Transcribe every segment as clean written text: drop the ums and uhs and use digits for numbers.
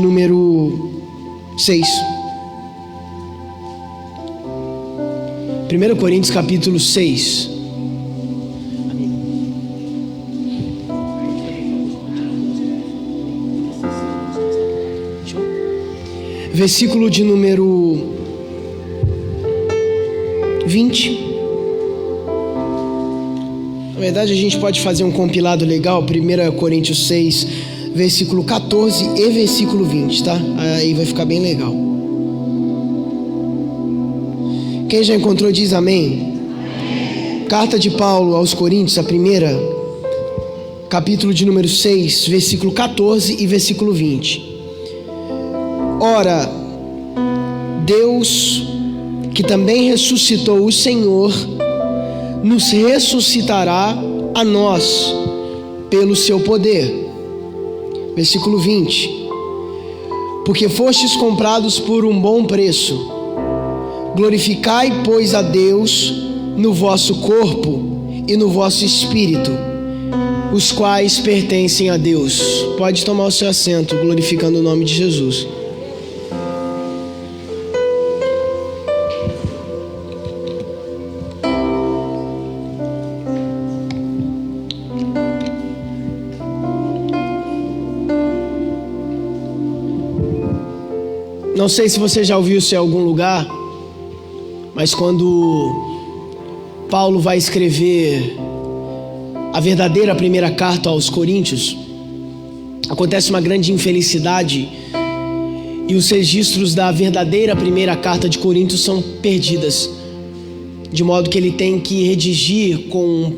número 6. 1 Coríntios capítulo 6. Versículo de número 20. Na verdade, a gente pode fazer um compilado legal, 1 Coríntios 6, versículo 14 e versículo 20, tá? Aí vai ficar bem legal. Quem já encontrou diz amém. Amém. Carta de Paulo aos Coríntios, a primeira, capítulo de número 6, versículo 14 e versículo 20. Ora, Deus, que também ressuscitou o Senhor, nos ressuscitará a nós pelo seu poder. Versículo 20. Porque fostes comprados por um bom preço. Glorificai, pois, a Deus no vosso corpo e no vosso espírito, os quais pertencem a Deus. Pode tomar o seu assento, glorificando o nome de Jesus. Não sei se você já ouviu isso em algum lugar, mas quando Paulo vai escrever a verdadeira primeira carta aos Coríntios, acontece uma grande infelicidade e os registros da verdadeira primeira carta de Coríntios são perdidas, de modo que ele tem que redigir com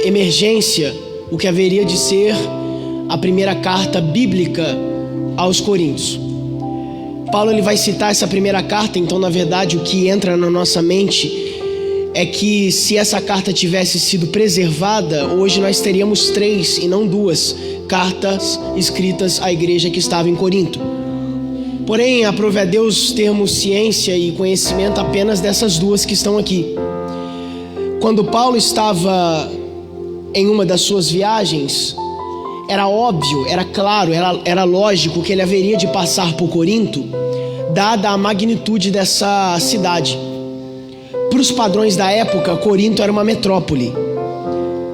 emergência o que haveria de ser a primeira carta bíblica aos Coríntios. Paulo ele vai citar essa primeira carta, então na verdade o que entra na nossa mente é que se essa carta tivesse sido preservada, hoje nós teríamos 3 e não 2 cartas escritas à igreja que estava em Corinto. Porém, aprove a Deus termos ciência e conhecimento apenas dessas 2 que estão aqui. Quando Paulo estava em uma das suas viagens, era óbvio, era claro, era lógico que ele haveria de passar por Corinto, dada a magnitude dessa cidade. Para os padrões da época, Corinto era uma metrópole.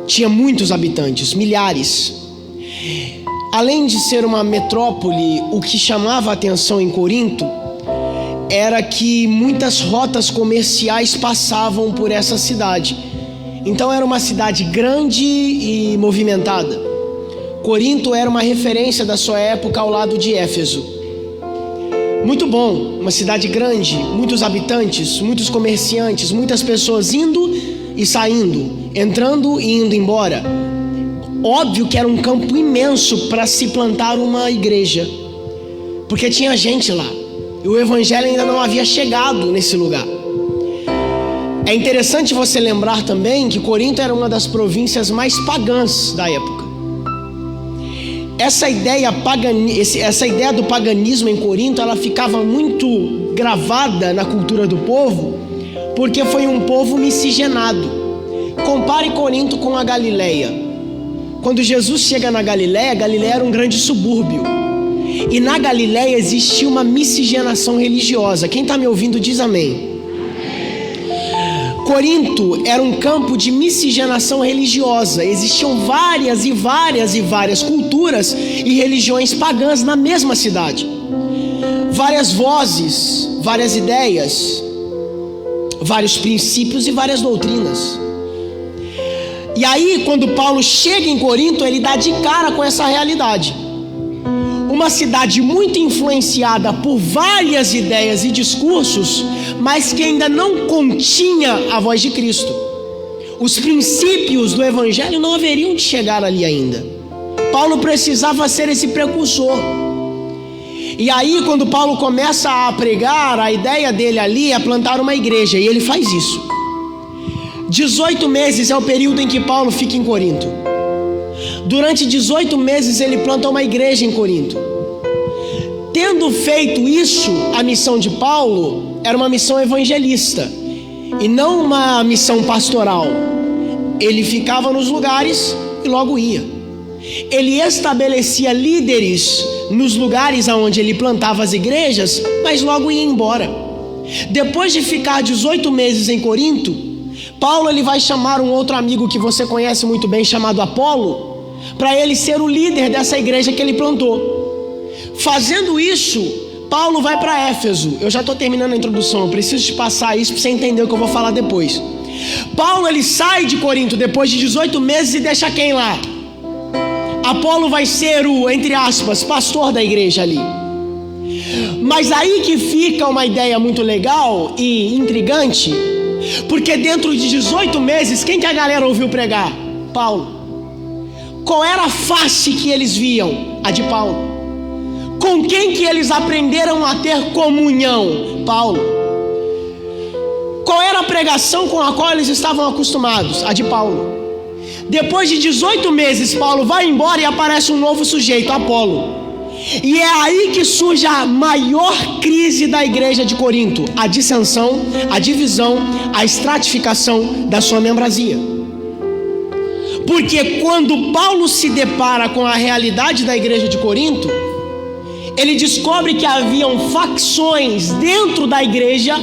Tinha muitos habitantes, milhares. Além de ser uma metrópole, o que chamava a atenção em Corinto era que muitas rotas comerciais passavam por essa cidade. Então era uma cidade grande e movimentada. Corinto era uma referência da sua época ao lado de Éfeso. Muito bom, uma cidade grande, muitos habitantes, muitos comerciantes, muitas pessoas indo e saindo, entrando e indo embora. Óbvio que era um campo imenso para se plantar uma igreja, porque tinha gente lá, e o evangelho ainda não havia chegado nesse lugar. É interessante você lembrar também que Corinto era uma das províncias mais pagãs da época. Essa ideia do paganismo em Corinto, ela ficava muito gravada na cultura do povo, porque foi um povo miscigenado. Compare Corinto com a Galileia. Quando Jesus chega na Galileia, Galileia era um grande subúrbio. E na Galileia existia uma miscigenação religiosa. Quem está me ouvindo diz amém. Corinto era um campo de miscigenação religiosa. Existiam várias culturas e religiões pagãs na mesma cidade. Várias vozes, várias ideias, vários princípios e várias doutrinas. E aí, quando Paulo chega em Corinto, ele dá de cara com essa realidade. Uma cidade muito influenciada por várias ideias e discursos, mas que ainda não continha a voz de Cristo. Os princípios do evangelho não haveriam de chegar ali ainda. Paulo precisava ser esse precursor. E aí, quando Paulo começa a pregar, a ideia dele ali é plantar uma igreja, e ele faz isso. 18 meses é o período em que Paulo fica em Corinto. Durante 18 meses ele planta uma igreja em Corinto. Tendo feito isso, a missão de Paulo era uma missão evangelista e não uma missão pastoral. Ele ficava nos lugares e logo ia. ele estabelecia líderes nos lugares onde ele plantava as igrejas, mas logo ia embora. Depois de ficar 18 meses em Corinto, Paulo ele vai chamar um outro amigo que você conhece muito bem, chamado Apolo, para ele ser o líder dessa igreja que ele plantou. Fazendo isso, Paulo vai para Éfeso. Eu já estou terminando a introdução, eu preciso te passar isso para você entender o que eu vou falar depois. Paulo ele sai de Corinto depois de 18 meses e deixa quem lá? Apolo vai ser o, entre aspas, pastor da igreja ali. Mas aí que fica uma ideia muito legal e intrigante, porque dentro de 18 meses, quem que a galera ouviu pregar? Paulo. Qual era a face que eles viam? A de Paulo. Com quem que eles aprenderam a ter comunhão? Paulo. Qual era a pregação com a qual eles estavam acostumados? A de Paulo. Depois de 18 meses, Paulo vai embora e aparece um novo sujeito, Apolo. E é aí que surge a maior crise da igreja de Corinto: a dissensão, a divisão, a estratificação da sua membrazia. Porque quando Paulo se depara com a realidade da igreja de Corinto, ele descobre que haviam facções dentro da igreja,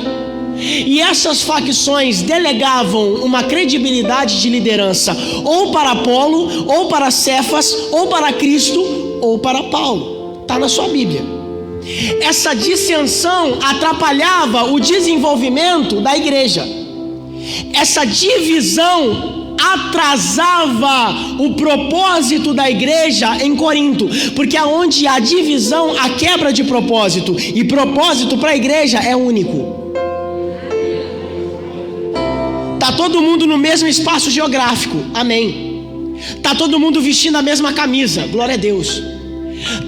e essas facções delegavam uma credibilidade de liderança ou para Apolo, ou para Cefas, ou para Cristo, ou para Paulo. Está na sua Bíblia. Essa dissensão atrapalhava o desenvolvimento da igreja. Essa divisão atrasava o propósito da igreja em Corinto, porque aonde há divisão, há quebra de propósito, e propósito para a igreja é único. Tá todo mundo no mesmo espaço geográfico, amém. Tá todo mundo vestindo a mesma camisa, glória a Deus.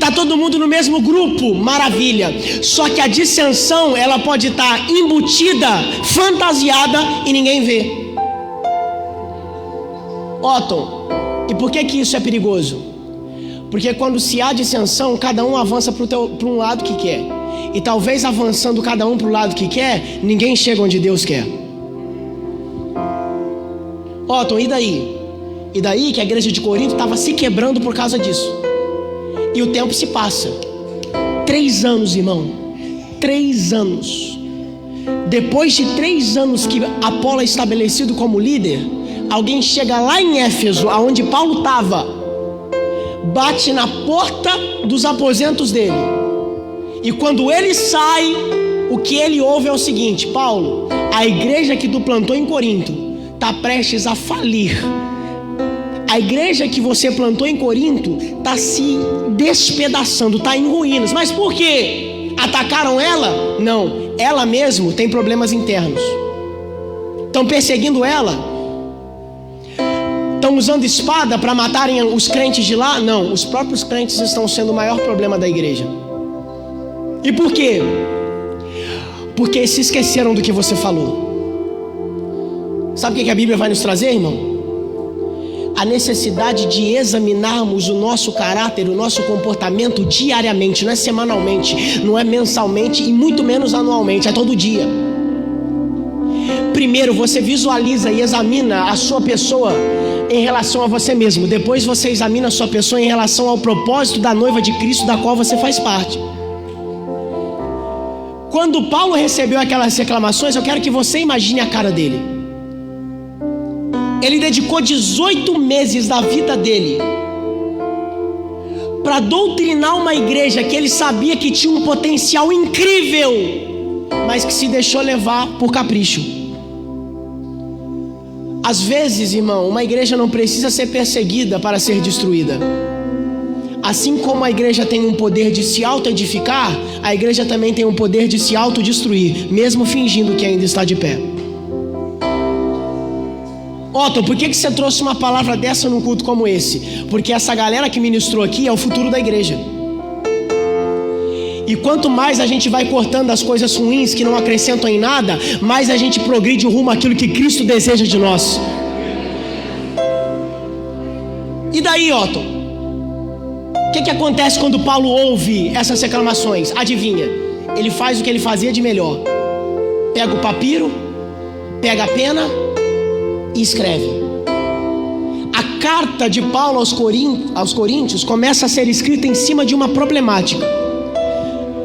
Tá todo mundo no mesmo grupo, maravilha. Só que a dissensão, ela pode estar embutida, fantasiada e ninguém vê. Otton, e por que isso é perigoso? Porque quando se há dissensão, cada um avança para um lado que quer. E talvez avançando cada um para o lado que quer, ninguém chega onde Deus quer. Otton, e daí? E daí que a igreja de Corinto estava se quebrando por causa disso. E o tempo se passa. 3 anos, irmão. 3 anos. Depois de 3 anos que Apolo é estabelecido como líder, alguém chega lá em Éfeso, aonde Paulo estava, bate na porta dos aposentos dele. E quando ele sai, o que ele ouve é o seguinte: Paulo, a igreja que tu plantou em Corinto está prestes a falir. A igreja que você plantou em Corinto está se despedaçando, está em ruínas. Mas por quê? Atacaram ela? Não, ela mesmo tem problemas internos. Estão perseguindo ela? Estão usando espada para matarem os crentes de lá? Não, os próprios crentes estão sendo o maior problema da igreja. E por quê? Porque se esqueceram do que você falou. Sabe o que a Bíblia vai nos trazer, irmão? A necessidade de examinarmos o nosso caráter, o nosso comportamento diariamente, não é semanalmente, não é mensalmente e muito menos anualmente, é todo dia. Primeiro você visualiza e examina a sua pessoa em relação a você mesmo. Depois você examina a sua pessoa em relação ao propósito da noiva de Cristo, da qual você faz parte. Quando Paulo recebeu aquelas reclamações, eu quero que você imagine a cara dele. Ele dedicou 18 meses da vida dele para doutrinar uma igreja que ele sabia que tinha um potencial incrível, mas que se deixou levar por capricho. Às vezes, irmão, uma igreja não precisa ser perseguida para ser destruída. Assim como a igreja tem um poder de se auto-edificar, a igreja também tem um poder de se autodestruir, mesmo fingindo que ainda está de pé. Otton, por que você trouxe uma palavra dessa num culto como esse? Porque essa galera que ministrou aqui é o futuro da igreja. E quanto mais a gente vai cortando as coisas ruins que não acrescentam em nada, mais a gente progride rumo àquilo que Cristo deseja de nós. E daí, Otton? O que acontece quando Paulo ouve essas reclamações? Adivinha? Ele faz o que ele fazia de melhor. Pega o papiro, pega a pena e escreve. a carta de Paulo aos Coríntios começa a ser escrita em cima de uma problemática.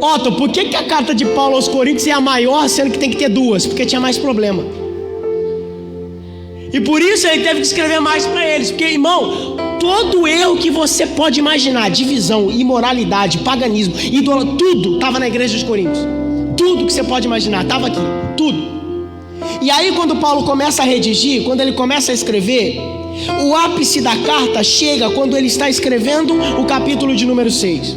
Otto, por que a carta de Paulo aos Coríntios é a maior, sendo que tem que ter duas? Porque tinha mais problema. E por isso ele teve que escrever mais para eles. Porque, irmão, todo erro que você pode imaginar, divisão, imoralidade, paganismo, idolatria, tudo estava na igreja de Coríntios. Tudo que você pode imaginar estava aqui, tudo. E aí quando Paulo começa a redigir, quando ele começa a escrever, o ápice da carta chega quando ele está escrevendo o capítulo de número 6.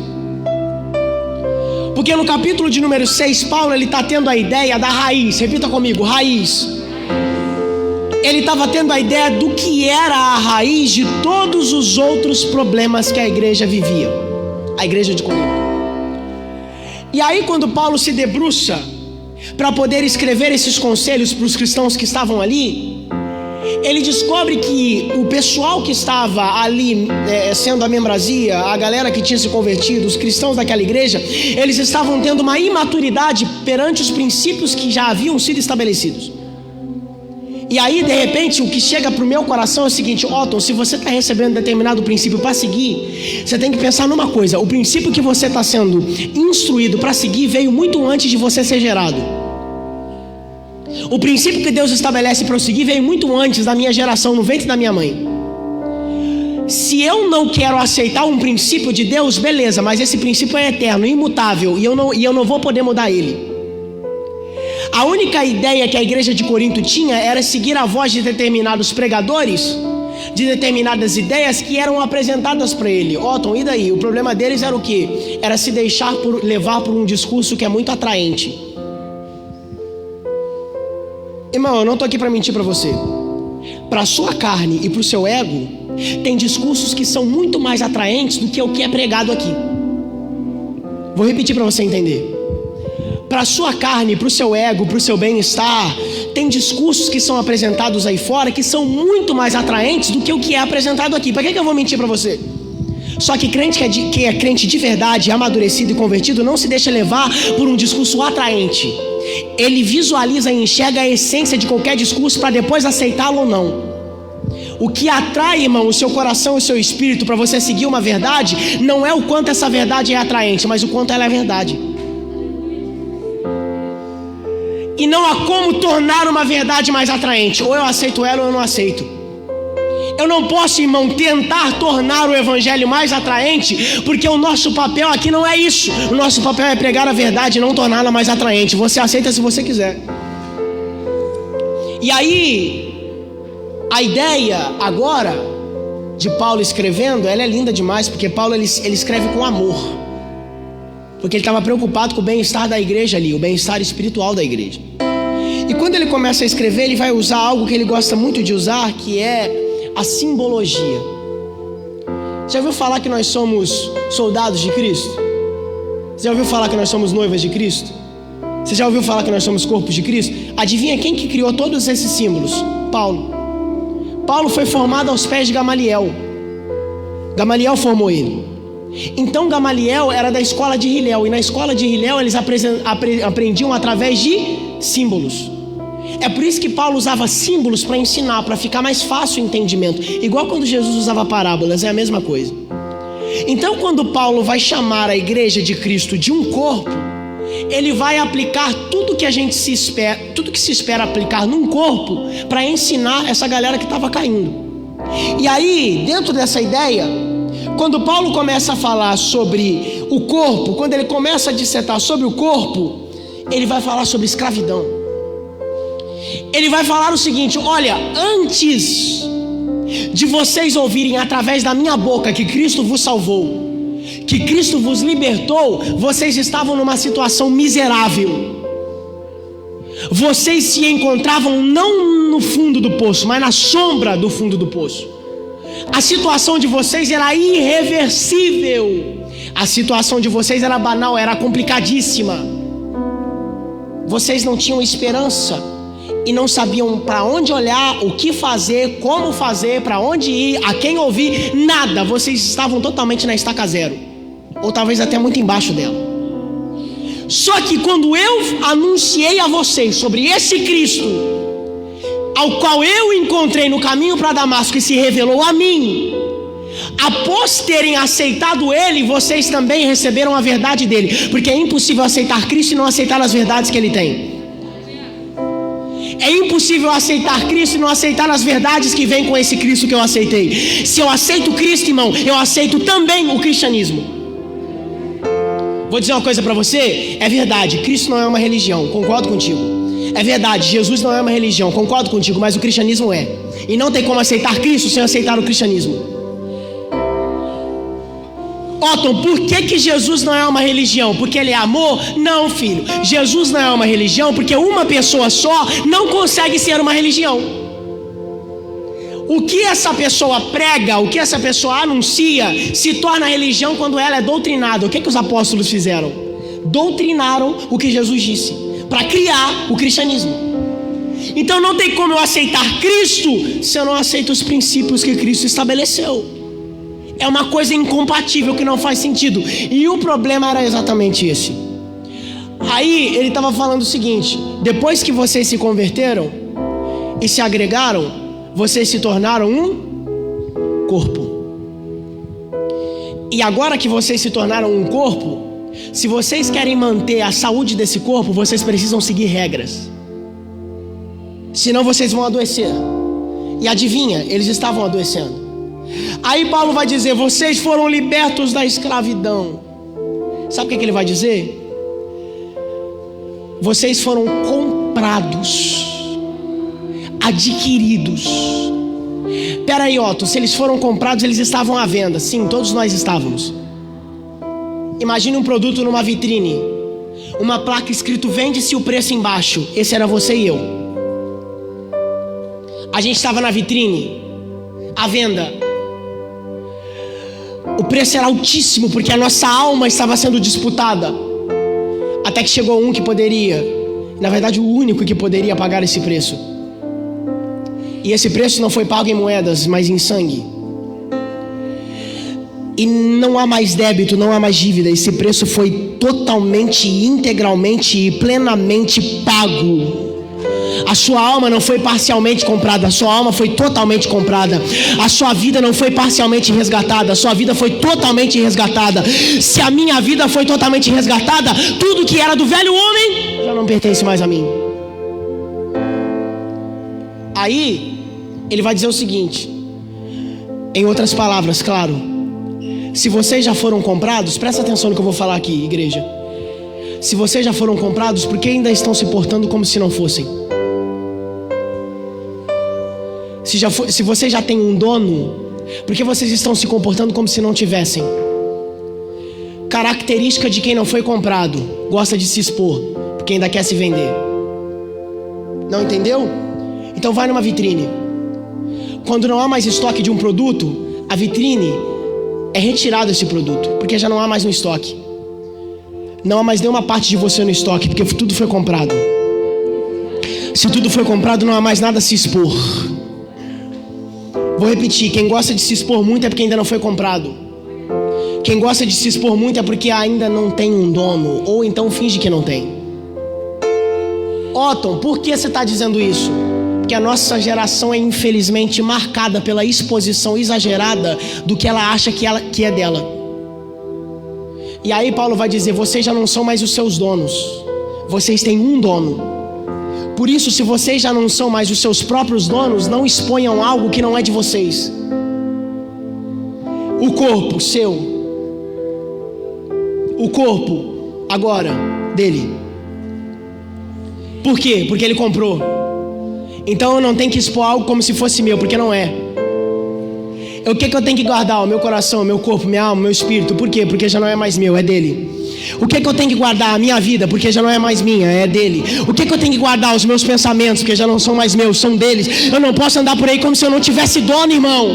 Porque no capítulo de número 6, Paulo está tendo a ideia da raiz. Repita comigo, raiz. Ele estava tendo a ideia do que era a raiz de todos os outros problemas que a igreja vivia. A igreja de Corinto. E aí quando Paulo se debruça para poder escrever esses conselhos para os cristãos que estavam ali, ele descobre que o pessoal que estava ali sendo a membrazia, a galera que tinha se convertido, os cristãos daquela igreja, eles estavam tendo uma imaturidade perante os princípios que já haviam sido estabelecidos. E aí, de repente, o que chega para o meu coração é o seguinte: Otton, se você está recebendo determinado princípio para seguir, você tem que pensar numa coisa: o princípio que você está sendo instruído para seguir veio muito antes de você ser gerado. O princípio que Deus estabelece para eu seguir veio muito antes da minha geração, no ventre da minha mãe. Se eu não quero aceitar um princípio de Deus, beleza, mas esse princípio é eterno, imutável, e eu não vou poder mudar ele. A única ideia que a igreja de Corinto tinha era seguir a voz de determinados pregadores, de determinadas ideias que eram apresentadas para ele. Otton, e daí? O problema deles era o quê? Era se deixar levar por um discurso que é muito atraente. Irmão, eu não estou aqui para mentir para você. Para a sua carne e para o seu ego, tem discursos que são muito mais atraentes do que o que é pregado aqui. Vou repetir para você entender. Para a sua carne, para o seu ego, para o seu bem-estar, tem discursos que são apresentados aí fora que são muito mais atraentes do que o que é apresentado aqui. Para que eu vou mentir para você? Só que crente que é crente de verdade, amadurecido e convertido, não se deixa levar por um discurso atraente. Ele visualiza e enxerga a essência de qualquer discurso para depois aceitá-lo ou não. O que atrai, irmão, o seu coração e o seu espírito para você seguir uma verdade, não é o quanto essa verdade é atraente, mas o quanto ela é verdade. E não há como tornar uma verdade mais atraente. Ou eu aceito ela ou eu não aceito. Eu não posso, irmão, tentar tornar o evangelho mais atraente, porque o nosso papel aqui não é isso. O nosso papel é pregar a verdade e não torná-la mais atraente. Você aceita se você quiser. E aí, a ideia agora de Paulo escrevendo, ela é linda demais, porque Paulo ele escreve com amor. Porque ele estava preocupado com o bem-estar da igreja ali, o bem-estar espiritual da igreja. E quando ele começa a escrever, ele vai usar algo que ele gosta muito de usar, que é a simbologia. Você já ouviu falar que nós somos soldados de Cristo? Você já ouviu falar que nós somos noivas de Cristo? Você já ouviu falar que nós somos corpos de Cristo? Adivinha quem que criou todos esses símbolos? Paulo. Paulo foi formado aos pés de Gamaliel. Gamaliel formou ele. Então Gamaliel era da escola de Hilel, e na escola de Hilel eles aprendiam através de símbolos. É por isso que Paulo usava símbolos para ensinar, para ficar mais fácil o entendimento. Igual quando Jesus usava parábolas, é a mesma coisa. Então quando Paulo vai chamar a igreja de Cristo de um corpo, ele vai aplicar tudo que se espera aplicar num corpo para ensinar essa galera que estava caindo. E aí, dentro dessa ideia, quando Paulo começa a falar sobre o corpo, quando ele começa a dissertar sobre o corpo, ele vai falar sobre escravidão. Ele vai falar o seguinte: olha, antes de vocês ouvirem através da minha boca que Cristo vos salvou, que Cristo vos libertou, vocês estavam numa situação miserável. Vocês se encontravam não no fundo do poço, mas na sombra do fundo do poço. A situação de vocês era irreversível. A situação de vocês era banal, era complicadíssima. Vocês não tinham esperança e não sabiam para onde olhar, o que fazer, como fazer, para onde ir, a quem ouvir, nada. Vocês estavam totalmente na estaca zero, ou talvez até muito embaixo dela. Só que quando eu anunciei a vocês sobre esse Cristo, ao qual eu encontrei no caminho para Damasco e se revelou a mim, após terem aceitado ele, vocês também receberam a verdade dele, porque é impossível aceitar Cristo e não aceitar as verdades que ele tem. É impossível aceitar Cristo e não aceitar as verdades que vêm com esse Cristo que eu aceitei. Se eu aceito Cristo, irmão, eu aceito também o cristianismo. Vou dizer uma coisa para você, é verdade, Cristo não é uma religião, concordo contigo. É verdade, Jesus não é uma religião, concordo contigo, mas o cristianismo é. E não tem como aceitar Cristo sem aceitar o cristianismo. Otton, por que Jesus não é uma religião? Porque ele é amor? Não, filho. Jesus não é uma religião porque uma pessoa só não consegue ser uma religião. O que essa pessoa prega, o que essa pessoa anuncia, se torna religião quando ela é doutrinada. O que os apóstolos fizeram? Doutrinaram o que Jesus disse, para criar o cristianismo. Então não tem como eu aceitar Cristo se eu não aceito os princípios que Cristo estabeleceu. É uma coisa incompatível que não faz sentido. E o problema era exatamente esse. Aí ele estava falando o seguinte: depois que vocês se converteram e se agregaram, vocês se tornaram um corpo. E agora que vocês se tornaram um corpo, se vocês querem manter a saúde desse corpo, vocês precisam seguir regras. Senão vocês vão adoecer. E adivinha, eles estavam adoecendo. Aí Paulo vai dizer: vocês foram libertos da escravidão. Sabe o que ele vai dizer? Vocês foram comprados, adquiridos. Peraí, Otto, se eles foram comprados, eles estavam à venda. Sim, todos nós estávamos. Imagine um produto numa vitrine, uma placa escrito vende-se, o preço embaixo. Esse era você e eu. A gente estava na vitrine, à venda. O preço era altíssimo porque a nossa alma estava sendo disputada. Até que chegou um que poderia, na verdade o único que poderia pagar esse preço. E esse preço não foi pago em moedas, mas em sangue. E não há mais débito, não há mais dívida. Esse preço foi totalmente, integralmente e plenamente pago. A sua alma não foi parcialmente comprada, a sua alma foi totalmente comprada. A sua vida não foi parcialmente resgatada, a sua vida foi totalmente resgatada. Se a minha vida foi totalmente resgatada, tudo que era do velho homem já não pertence mais a mim. Aí ele vai dizer o seguinte, em outras palavras, claro: se vocês já foram comprados, presta atenção no que eu vou falar aqui, igreja. Se vocês já foram comprados, por que ainda estão se portando como se não fossem? Se vocês já têm um dono, por que vocês estão se comportando como se não tivessem? Característica de quem não foi comprado: gosta de se expor, porque ainda quer se vender. Não entendeu? Então vai numa vitrine. Quando não há mais estoque de um produto, a vitrine é retirado esse produto, porque já não há mais no estoque. Não há mais nenhuma parte de você no estoque, porque tudo foi comprado. Se tudo foi comprado, não há mais nada a se expor. Vou repetir: quem gosta de se expor muito é porque ainda não foi comprado. Quem gosta de se expor muito é porque ainda não tem um dono, ou então finge que não tem. Otton, por que você está dizendo isso? Porque a nossa geração é infelizmente marcada pela exposição exagerada do que ela acha que é dela. E aí Paulo vai dizer: vocês já não são mais os seus donos, vocês têm um dono. Por isso, se vocês já não são mais os seus próprios donos, não exponham algo que não é de vocês. O corpo seu, o corpo agora dele. Por quê? Porque ele comprou. Então eu não tenho que expor algo como se fosse meu, porque não é. O que eu tenho que guardar? O meu coração, o meu corpo, minha alma, meu espírito. Por quê? Porque já não é mais meu, é dele. O que eu tenho que guardar? A minha vida, porque já não é mais minha, é dele. O que eu tenho que guardar? Os meus pensamentos, porque já não são mais meus, são deles. Eu não posso andar por aí como se eu não tivesse dono, irmão.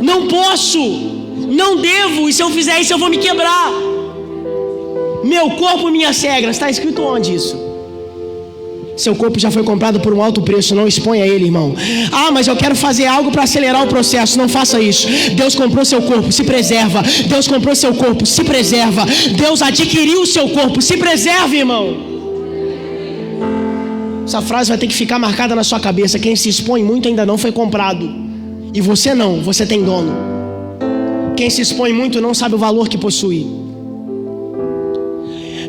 Não posso, não devo. E se eu fizer isso, eu vou me quebrar. Meu corpo, minhas regras. Está escrito onde isso? Seu corpo já foi comprado por um alto preço, não exponha ele, irmão. Ah, mas eu quero fazer algo para acelerar o processo. Não faça isso. Deus comprou seu corpo, se preserva. Deus comprou seu corpo, se preserva. Deus adquiriu o seu corpo, se preserve, irmão. Essa frase vai ter que ficar marcada na sua cabeça. Quem se expõe muito ainda não foi comprado. E você não, você tem dono. Quem se expõe muito não sabe o valor que possui.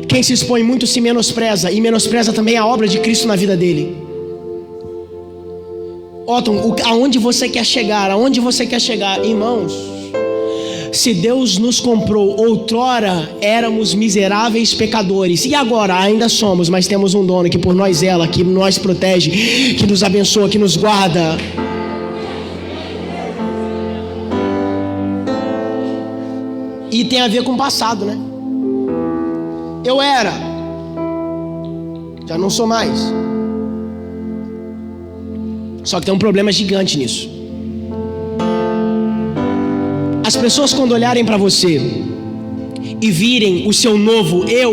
Quem se expõe muito se menospreza, e menospreza também a obra de Cristo na vida dele. Otton, aonde você quer chegar? Aonde você quer chegar? Irmãos, se Deus nos comprou, outrora éramos miseráveis pecadores, e agora ainda somos, mas temos um dono que por nós zela, que nos protege, que nos abençoa, que nos guarda. E tem a ver com o passado, né? Eu era, já não sou mais. Só que tem um problema gigante nisso. As pessoas, quando olharem para você e virem o seu novo eu,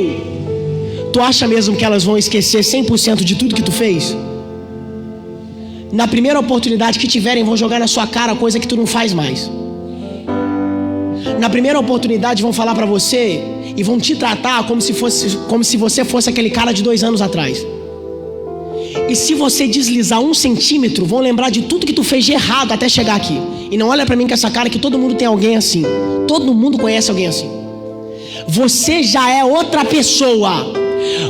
tu acha mesmo que elas vão esquecer 100% de tudo que tu fez? Na primeira oportunidade que tiverem, vão jogar na sua cara coisa que tu não faz mais. Na primeira oportunidade vão falar para você e vão te tratar como se você fosse aquele cara de 2 anos atrás. E se você deslizar 1 centímetro, vão lembrar de tudo que tu fez de errado até chegar aqui. E não olha pra mim com essa cara, que todo mundo tem alguém assim. Todo mundo conhece alguém assim. Você já é outra pessoa.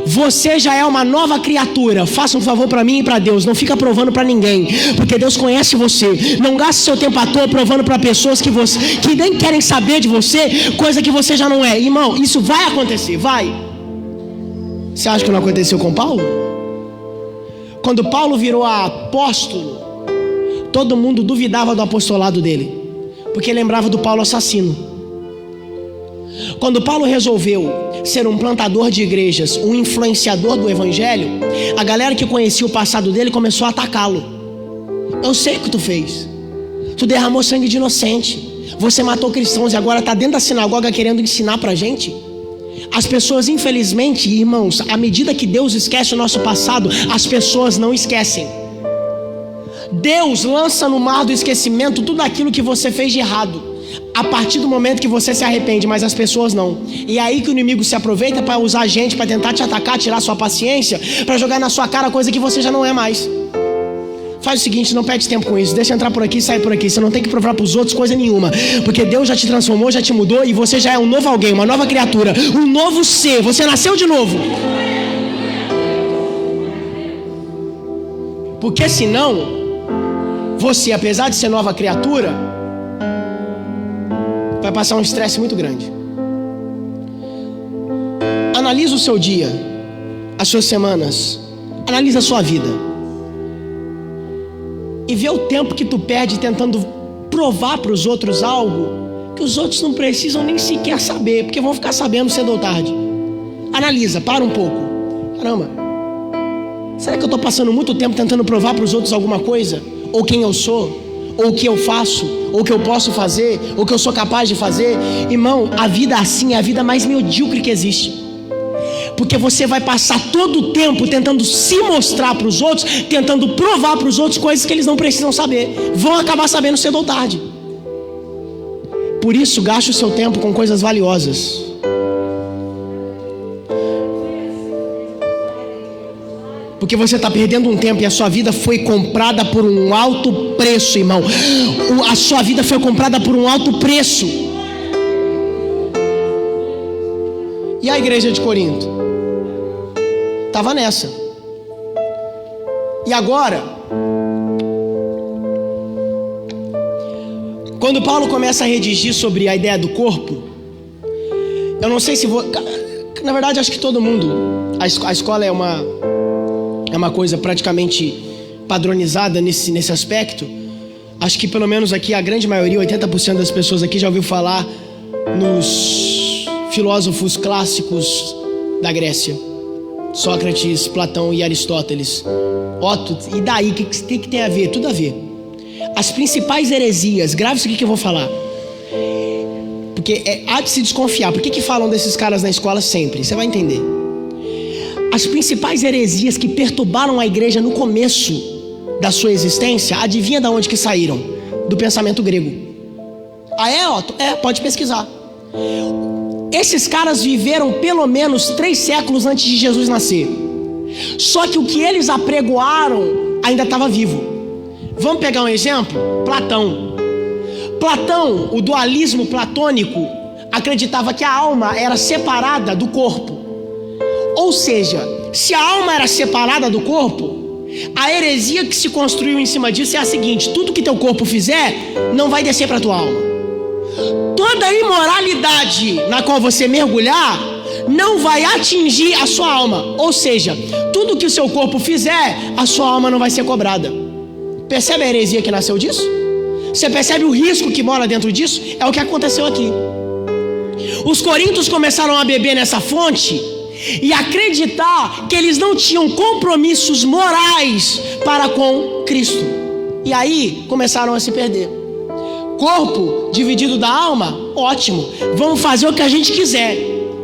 Você já é uma nova criatura. Faça um favor pra mim e pra Deus. Não fica provando pra ninguém, porque Deus conhece você. Não gaste seu tempo à toa provando pra pessoas que nem querem saber de você, coisa que você já não é. Irmão, isso vai acontecer, vai. Você acha que não aconteceu com Paulo? Quando Paulo virou apóstolo, todo mundo duvidava do apostolado dele, porque lembrava do Paulo assassino. Quando Paulo resolveu ser um plantador de igrejas, um influenciador do evangelho, a galera que conhecia o passado dele começou a atacá-lo. Eu sei o que tu fez. Tu derramou sangue de inocente. Você matou cristãos e agora está dentro da sinagoga querendo ensinar pra gente. As pessoas, infelizmente, irmãos, à medida que Deus esquece o nosso passado, as pessoas não esquecem. Deus lança no mar do esquecimento tudo aquilo que você fez de errado, a partir do momento que você se arrepende, mas as pessoas não. E é aí que o inimigo se aproveita para usar a gente, para tentar te atacar, tirar sua paciência, para jogar na sua cara coisa que você já não é mais. Faz o seguinte, não perde tempo com isso. Deixa entrar por aqui e sair por aqui. Você não tem que provar para os outros coisa nenhuma, porque Deus já te transformou, já te mudou, e você já é um novo alguém, uma nova criatura, um novo ser. Você nasceu de novo. Porque senão, você, apesar de ser nova criatura, vai passar um estresse muito grande. Analisa o seu dia, as suas semanas, analisa a sua vida. E vê o tempo que tu perde tentando provar para os outros algo que os outros não precisam nem sequer saber, porque vão ficar sabendo cedo ou tarde. Analisa, para um pouco. Caramba, será que eu estou passando muito tempo tentando provar para os outros alguma coisa? Ou quem eu sou? Ou o que eu faço? Ou o que eu posso fazer? Ou o que eu sou capaz de fazer? Irmão, a vida assim é a vida mais medíocre que existe. Porque você vai passar todo o tempo tentando se mostrar para os outros, tentando provar para os outros coisas que eles não precisam saber. Vão acabar sabendo cedo ou tarde. Por isso, gaste o seu tempo com coisas valiosas. Porque você está perdendo um tempo e a sua vida foi comprada por um alto preço, irmão. A sua vida foi comprada por um alto preço. E a igreja de Corinto? Estava nessa. E agora, quando Paulo começa a redigir sobre a ideia do corpo, eu não sei se na verdade acho que todo mundo, a escola é uma coisa praticamente padronizada nesse aspecto. Acho que pelo menos aqui a grande maioria, 80% das pessoas aqui já ouviu falar nos filósofos clássicos da Grécia. Sócrates, Platão e Aristóteles. E daí, o que tem a ver? Tudo a ver. As principais heresias, grave isso aqui que eu vou falar, porque há de se desconfiar. Por que falam desses caras na escola sempre? Você vai entender. As principais heresias que perturbaram a igreja no começo da sua existência, adivinha de onde que saíram? Do pensamento grego. Ah é, Otto? Pode pesquisar. Esses caras viveram pelo menos 3 séculos antes de Jesus nascer. Só que o que eles apregoaram ainda estava vivo. Vamos pegar um exemplo? Platão. Platão, o dualismo platônico, acreditava que a alma era separada do corpo. Ou seja, se a alma era separada do corpo, a heresia que se construiu em cima disso é a seguinte: tudo que teu corpo fizer não vai descer para tua alma. Toda imoralidade na qual você mergulhar não vai atingir a sua alma. Ou seja, tudo que o seu corpo fizer, a sua alma não vai ser cobrada. Percebe a heresia que nasceu disso? Você percebe o risco que mora dentro disso? É o que aconteceu aqui. Os coríntios começaram a beber nessa fonte e acreditar que eles não tinham compromissos morais para com Cristo. E aí começaram a se perder. Corpo dividido da alma, ótimo, vamos fazer o que a gente quiser.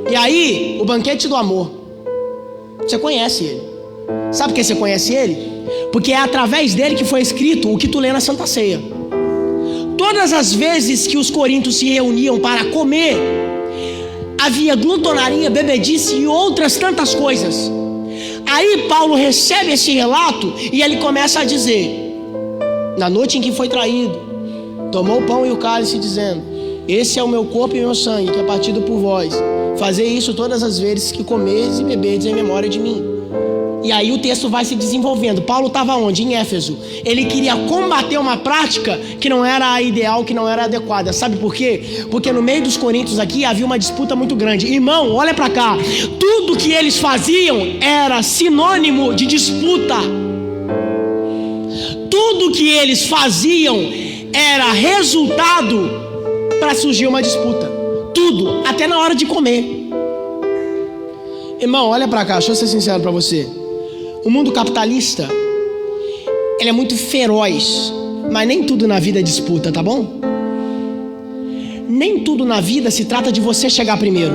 E aí, o banquete do amor. Você conhece ele. Sabe por que você conhece ele? Porque é através dele que foi escrito o que tu lê na Santa Ceia. Todas as vezes que os coríntios se reuniam para comer, havia glutonaria, bebedice e outras tantas coisas. Aí Paulo recebe esse relato e ele começa a dizer: na noite em que foi traído, tomou o pão e o cálice, dizendo: esse é o meu corpo e meu sangue, que é partido por vós. Fazer isso todas as vezes que comerdes e beberdes em memória de mim. E aí o texto vai se desenvolvendo. Paulo estava onde? Em Éfeso. Ele queria combater uma prática que não era a ideal, que não era adequada. Sabe por quê? Porque no meio dos coríntios aqui havia uma disputa muito grande. Irmão, olha para cá. Tudo que eles faziam era sinônimo de disputa. Tudo que eles faziam era resultado para surgir uma disputa. Tudo, até na hora de comer. Irmão, olha para cá, deixa eu ser sincero para você. O mundo capitalista, ele é muito feroz, mas nem tudo na vida é disputa, tá bom? Nem tudo na vida se trata de você chegar primeiro.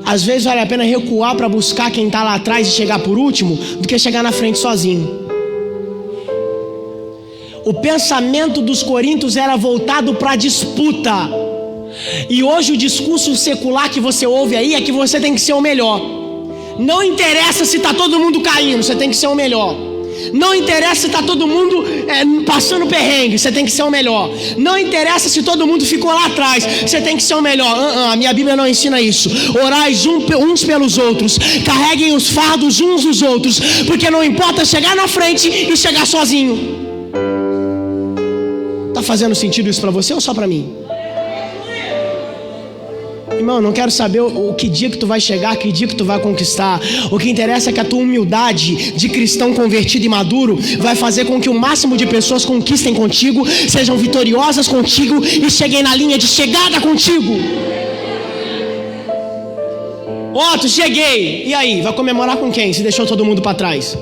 Às vezes vale a pena recuar para buscar quem está lá atrás e chegar por último, do que chegar na frente sozinho. O pensamento dos coríntios era voltado para a disputa. E hoje o discurso secular que você ouve aí é que você tem que ser o melhor. Não interessa se está todo mundo caindo, você tem que ser o melhor. Não interessa se está todo mundo passando perrengue, você tem que ser o melhor. Não interessa se todo mundo ficou lá atrás, você tem que ser o melhor. A minha Bíblia não ensina isso. Orais uns pelos outros, carreguem os fardos uns dos outros, porque não importa chegar na frente e chegar sozinho. Tá fazendo sentido isso para você ou só para mim? Irmão, não quero saber o que dia que tu vai chegar, que dia que tu vai conquistar. O que interessa é que a tua humildade de cristão convertido e maduro vai fazer com que o máximo de pessoas conquistem contigo, sejam vitoriosas contigo e cheguem na linha de chegada contigo. Ó, tu cheguei. E aí, vai comemorar com quem? Se deixou todo mundo para trás.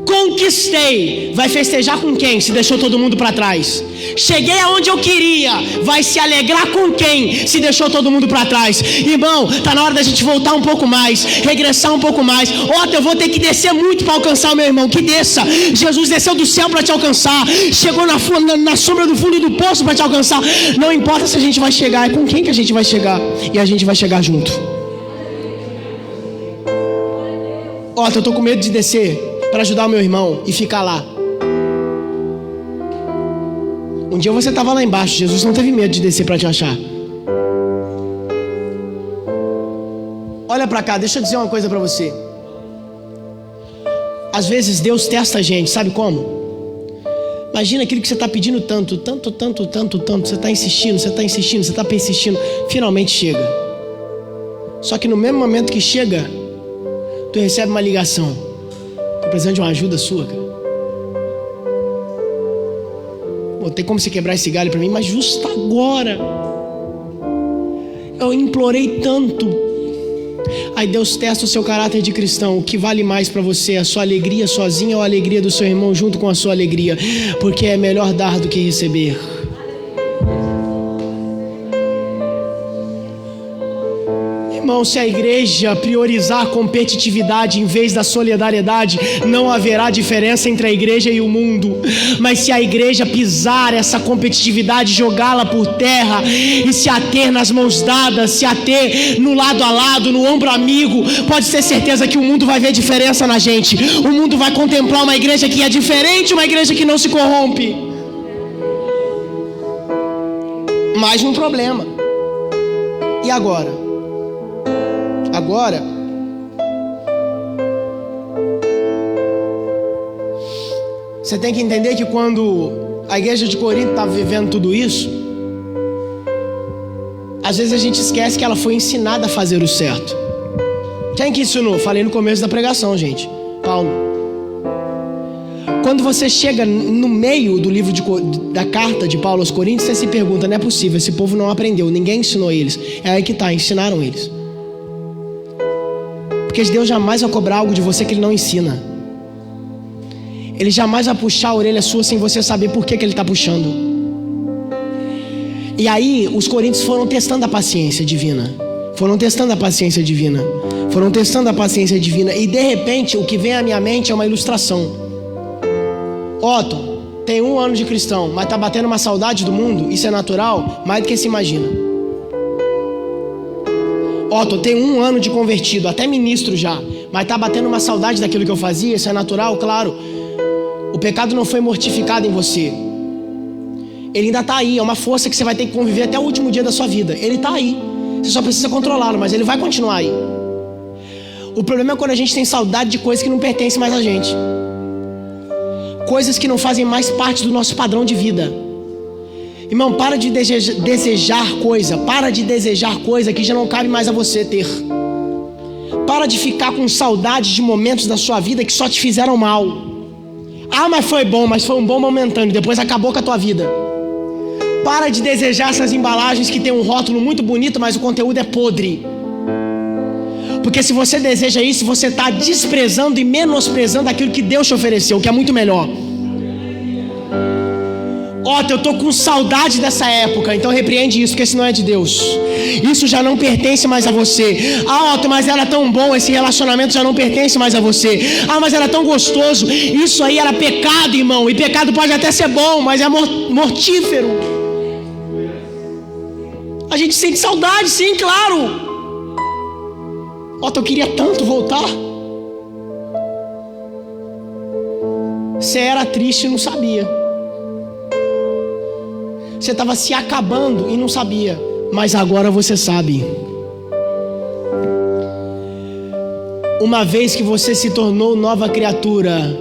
Conquistei, vai festejar com quem? Se deixou todo mundo para trás. Cheguei aonde eu queria, vai se alegrar com quem? Se deixou todo mundo para trás. Irmão, tá na hora da gente voltar um pouco mais, regressar um pouco mais. Eu vou ter que descer muito para alcançar o meu irmão. Que desça. Jesus desceu do céu para te alcançar, chegou na sombra do fundo do poço para te alcançar. Não importa se a gente vai chegar, é com quem que a gente vai chegar. E a gente vai chegar junto. Eu tô com medo de descer para ajudar o meu irmão e ficar lá. Um dia você estava lá embaixo, Jesus não teve medo de descer para te achar. Olha para cá, deixa eu dizer uma coisa para você. Às vezes Deus testa a gente, sabe como? Imagina aquilo que você está pedindo tanto. Você está insistindo, você está persistindo. Finalmente chega. Só que no mesmo momento que chega, tu recebe uma ligação. Tô precisando de uma ajuda sua, cara. Tem como você quebrar esse galho para mim? Mas justo agora eu implorei tanto. Aí Deus testa o seu caráter de cristão. O que vale mais para você? A sua alegria sozinha ou a alegria do seu irmão junto com a sua alegria? Porque é melhor dar do que receber. Irmão, Irmão, se a igreja priorizar a competitividade em vez da solidariedade, não haverá diferença entre a igreja e o mundo. Mas se a igreja pisar essa competitividade, jogá-la por terra e se ater nas mãos dadas, se ater no lado a lado, no ombro amigo, pode ter certeza que o mundo vai ver diferença na gente. O mundo vai contemplar uma igreja que é diferente, uma igreja que não se corrompe. Mais um problema. E agora? Agora, você tem que entender que quando a igreja de Corinto estava vivendo tudo isso, às vezes a gente esquece que ela foi ensinada a fazer o certo. Quem que ensinou? Falei no começo da pregação, gente. Paulo. Quando você chega no meio do livro da carta de Paulo aos Coríntios, você se pergunta, não é possível, esse povo não aprendeu, ninguém ensinou eles. É aí que está, ensinaram eles. Porque Deus jamais vai cobrar algo de você que Ele não ensina. Ele jamais vai puxar a orelha sua sem você saber por que Ele está puxando. E aí os coríntios foram testando a paciência divina. Foram testando a paciência divina. Foram testando a paciência divina. E de repente o que vem à minha mente é uma ilustração. Otto, tem 1 ano de cristão, mas está batendo uma saudade do mundo? Isso é natural? Mais do que se imagina. Otto, tem 1 ano de convertido, até ministro já, mas está batendo uma saudade daquilo que eu fazia? Isso é natural? Claro. O pecado não foi mortificado em você. Ele ainda está aí, é uma força que você vai ter que conviver até o último dia da sua vida. Ele está aí, você só precisa controlá-lo, mas ele vai continuar aí. O problema é quando a gente tem saudade de coisas que não pertencem mais a gente. Coisas que não fazem mais parte do nosso padrão de vida. Irmão, para de desejar coisa. Para de desejar coisa que já não cabe mais a você ter. Para de ficar com saudade de momentos da sua vida que só te fizeram mal. Ah, mas foi bom, mas foi um bom momentâneo, depois acabou com a tua vida. Para de desejar essas embalagens que tem um rótulo muito bonito, mas o conteúdo é podre. Porque se você deseja isso, você está desprezando e menosprezando aquilo que Deus te ofereceu, que é muito melhor. Otto, eu estou com saudade dessa época, então repreende isso, porque isso não é de Deus. Isso já não pertence mais a você. Ah, Otto, mas era tão bom, esse relacionamento já não pertence mais a você. Ah, mas era tão gostoso. Isso aí era pecado, irmão. E pecado pode até ser bom, mas é mortífero. A gente sente saudade, sim, claro. Otto, eu queria tanto voltar. Você era triste e não sabia. Você estava se acabando e não sabia. Mas agora você sabe. Uma vez que você se tornou nova criatura,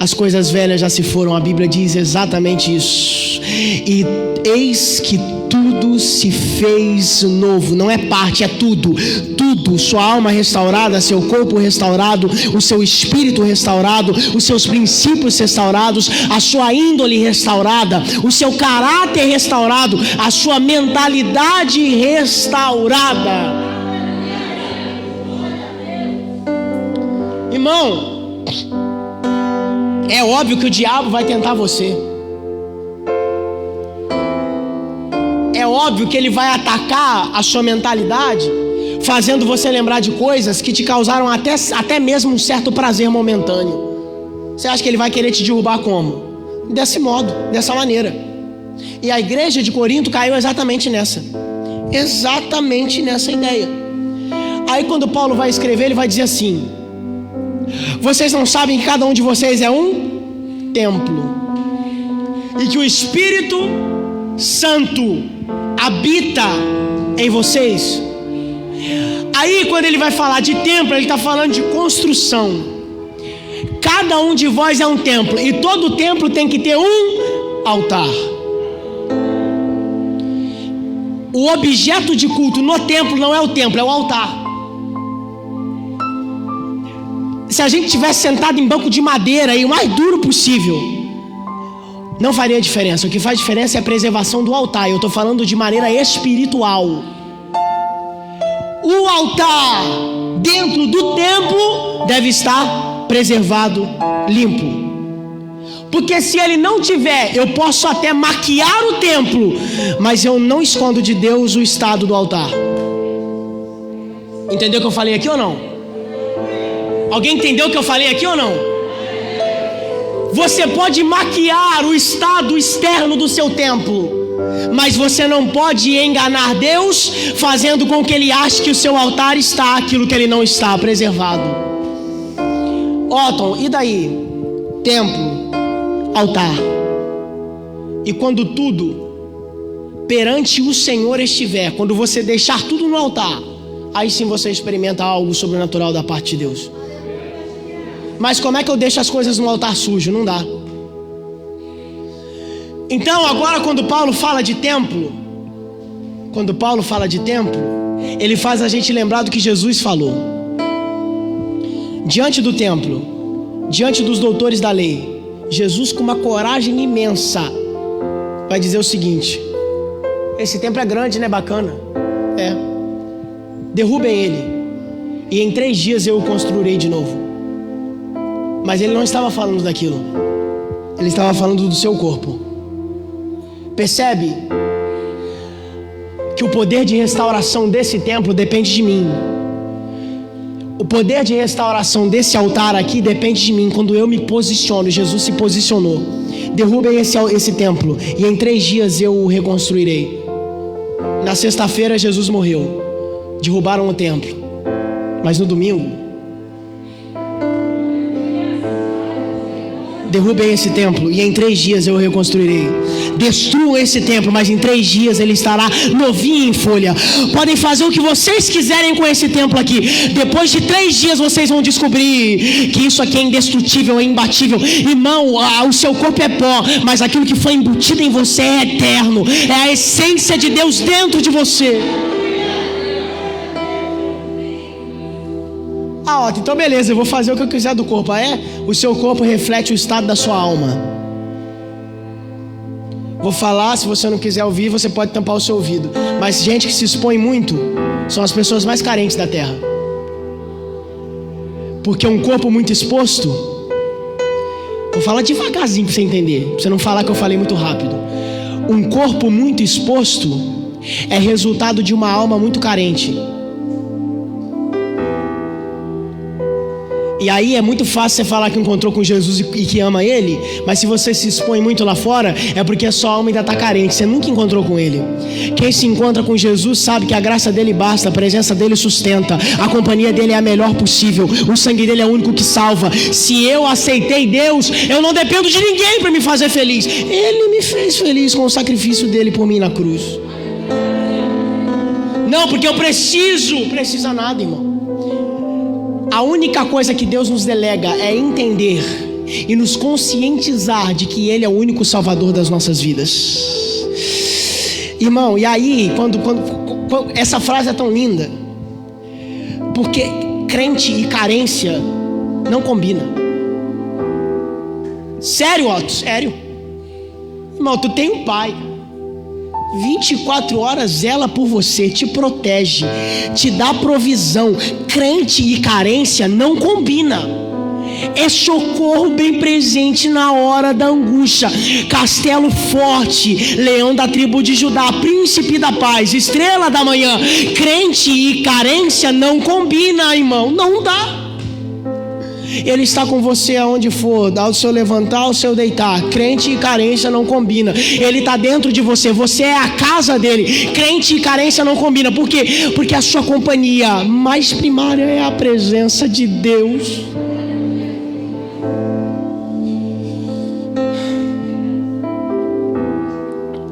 as coisas velhas já se foram. A Bíblia diz exatamente isso. E eis que tudo se fez novo. Não é parte, é tudo. Tudo, sua alma restaurada, seu corpo restaurado, o seu espírito restaurado, os seus princípios restaurados, a sua índole restaurada, o seu caráter restaurado, a sua mentalidade restaurada. Irmão, é óbvio que o diabo vai tentar você. É óbvio que ele vai atacar a sua mentalidade, fazendo você lembrar de coisas que te causaram até mesmo um certo prazer momentâneo. Você acha que ele vai querer te derrubar como? Desse modo, dessa maneira. E a igreja de Corinto caiu exatamente nessa ideia. Aí quando Paulo vai escrever, ele vai dizer assim: vocês não sabem que cada um de vocês é um templo, e que o Espírito Santo habita em vocês? Aí quando ele vai falar de templo, ele está falando de construção. Cada um de vós é um templo, e todo templo tem que ter um altar. O objeto de culto no templo não é o templo, é o altar. Se a gente tivesse sentado em banco de madeira e o mais duro possível, não faria diferença. O que faz diferença é a preservação do altar. Eu estou falando de maneira espiritual. O altar dentro do templo deve estar preservado, limpo. Porque se ele não tiver, eu posso até maquiar o templo, mas eu não escondo de Deus o estado do altar. Entendeu o que eu falei aqui ou não? Alguém entendeu o que eu falei aqui ou não? Você pode maquiar o estado externo do seu templo, mas você não pode enganar Deus fazendo com que Ele ache que o seu altar está aquilo que Ele não está, preservado. Otton, e daí? Templo, altar. E quando tudo perante o Senhor estiver, quando você deixar tudo no altar, aí sim você experimenta algo sobrenatural da parte de Deus. Mas como é que eu deixo as coisas no altar sujo? Não dá. Então agora quando Paulo fala de templo, ele faz a gente lembrar do que Jesus falou. Diante do templo, diante dos doutores da lei, Jesus, com uma coragem imensa, vai dizer o seguinte: esse templo é grande, né? Bacana. É. Derrubem ele, e em 3 dias eu o construirei de novo. Mas ele não estava falando daquilo. Ele estava falando do seu corpo. Percebe que o poder de restauração desse templo depende de mim. O poder de restauração desse altar aqui depende de mim. Quando eu me posiciono, Jesus se posicionou. Derrubem esse templo, e em 3 dias eu o reconstruirei. Na sexta-feira Jesus morreu. Derrubaram o templo. Mas no domingo, derrubem esse templo, e em 3 dias eu o reconstruirei. Destruam esse templo, mas em 3 dias ele estará novinho em folha. Podem fazer o que vocês quiserem com esse templo aqui. Depois de 3 dias vocês vão descobrir que isso aqui é indestrutível, é imbatível. Irmão, o seu corpo é pó, mas aquilo que foi embutido em você é eterno. É a essência de Deus dentro de você. Otto, então beleza, eu vou fazer o que eu quiser do corpo. O seu corpo reflete o estado da sua alma. Vou falar, se você não quiser ouvir, você pode tampar o seu ouvido. Mas gente que se expõe muito são as pessoas mais carentes da terra. Porque um corpo muito exposto, vou falar devagarzinho para você entender, para você não falar que eu falei muito rápido. Um corpo muito exposto é resultado de uma alma muito carente. E aí é muito fácil você falar que encontrou com Jesus e que ama Ele, mas se você se expõe muito lá fora, é porque a sua alma ainda está carente, você nunca encontrou com Ele. Quem se encontra com Jesus sabe que a graça dEle basta, a presença dEle sustenta, a companhia dEle é a melhor possível, o sangue dEle é o único que salva. Se eu aceitei Deus, eu não dependo de ninguém para me fazer feliz. Ele me fez feliz com o sacrifício dEle por mim na cruz. Não, porque eu precisa nada, irmão. A única coisa que Deus nos delega é entender e nos conscientizar de que Ele é o único Salvador das nossas vidas. Irmão, e aí, quando essa frase é tão linda, porque crente e carência não combina. Sério, Otto, sério. Irmão, tu tem um pai, 24 horas zela por você, te protege, te dá provisão. Crente e carência não combina. É socorro bem presente na hora da angústia. Castelo forte, leão da tribo de Judá, príncipe da paz, estrela da manhã. Crente e carência não combina, irmão, não dá. Ele está com você aonde for, ao seu levantar, ao seu deitar. Crente e carência não combina. Ele está dentro de você, você é a casa dele. Crente e carência não combina. Por quê? Porque a sua companhia mais primária é a presença de Deus.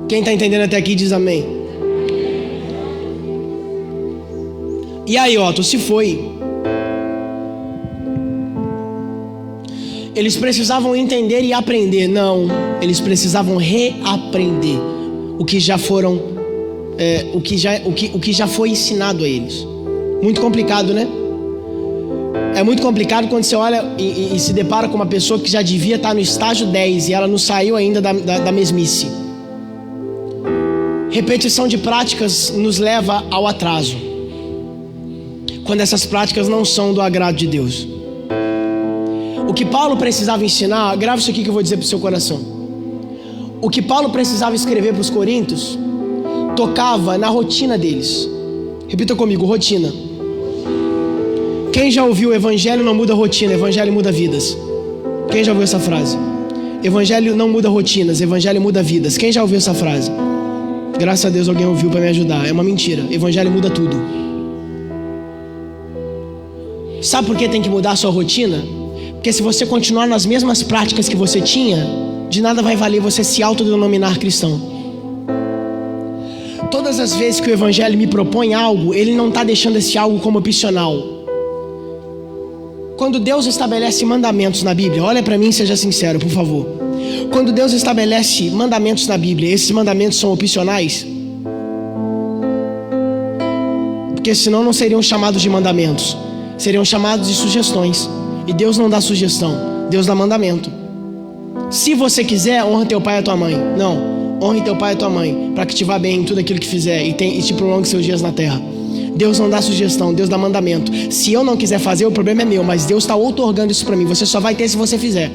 Quem está entendendo até aqui diz amém. E aí, Otto, se foi. Eles precisavam entender e aprender. Não, eles precisavam reaprender o que já foram, o que já foi ensinado a eles. Muito complicado, né? É muito complicado quando você olha e se depara com uma pessoa que já devia estar no estágio 10 e ela não saiu ainda da mesmice. Repetição de práticas nos leva ao atraso, quando essas práticas não são do agrado de Deus. O que Paulo precisava ensinar, grave isso aqui que eu vou dizer para o seu coração. O que Paulo precisava escrever para os coríntios tocava na rotina deles. Repita comigo, rotina. Quem já ouviu evangelho não muda rotina, evangelho muda vidas? Quem já ouviu essa frase? Evangelho não muda rotinas, evangelho muda vidas. Quem já ouviu essa frase? Graças a Deus alguém ouviu para me ajudar. É uma mentira, evangelho muda tudo. Sabe por que tem que mudar a sua rotina? Porque se você continuar nas mesmas práticas que você tinha, de nada vai valer você se autodenominar cristão. Todas as vezes que o evangelho me propõe algo, ele não está deixando esse algo como opcional. Quando Deus estabelece mandamentos na Bíblia, olha para mim e seja sincero, por favor. Quando Deus estabelece mandamentos na Bíblia, esses mandamentos são opcionais? Porque senão não seriam chamados de mandamentos, seriam chamados de sugestões. E Deus não dá sugestão, Deus dá mandamento. Se você quiser, honra teu pai e a tua mãe. Não, honre teu pai e a tua mãe, para que te vá bem em tudo aquilo que fizer e te prolongue seus dias na terra. Deus não dá sugestão, Deus dá mandamento. Se eu não quiser fazer, o problema é meu, mas Deus está outorgando isso para mim. Você só vai ter se você fizer.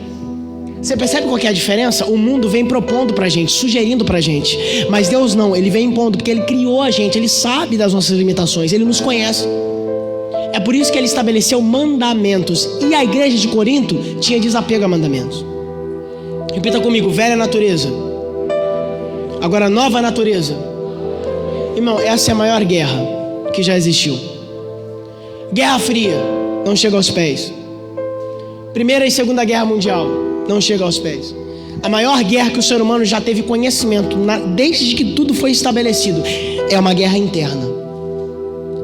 Você percebe qual que é a diferença? O mundo vem propondo pra gente, sugerindo pra gente, mas Deus não, Ele vem impondo, porque Ele criou a gente, Ele sabe das nossas limitações, Ele nos conhece. É por isso que Ele estabeleceu mandamentos. E a igreja de Corinto tinha desapego a mandamentos. Repita comigo: velha natureza, agora nova natureza. Irmão, essa é a maior guerra que já existiu. Guerra Fria não chega aos pés. Primeira e Segunda Guerra Mundial não chega aos pés. A maior guerra que o ser humano já teve conhecimento desde que tudo foi estabelecido é uma guerra interna.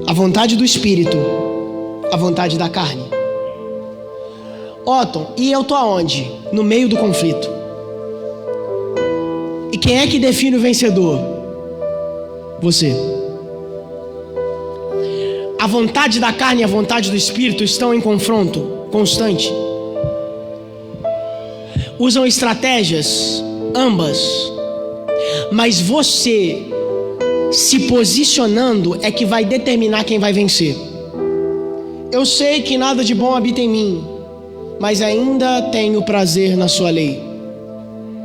A vontade do espírito, a vontade da carne. Otton, e eu tô aonde? No meio do conflito. E quem é que define o vencedor? Você. A vontade da carne e a vontade do espírito estão em confronto constante. Usam estratégias, ambas. Mas você se posicionando é que vai determinar quem vai vencer. Eu sei que nada de bom habita em mim, mas ainda tenho prazer na sua lei.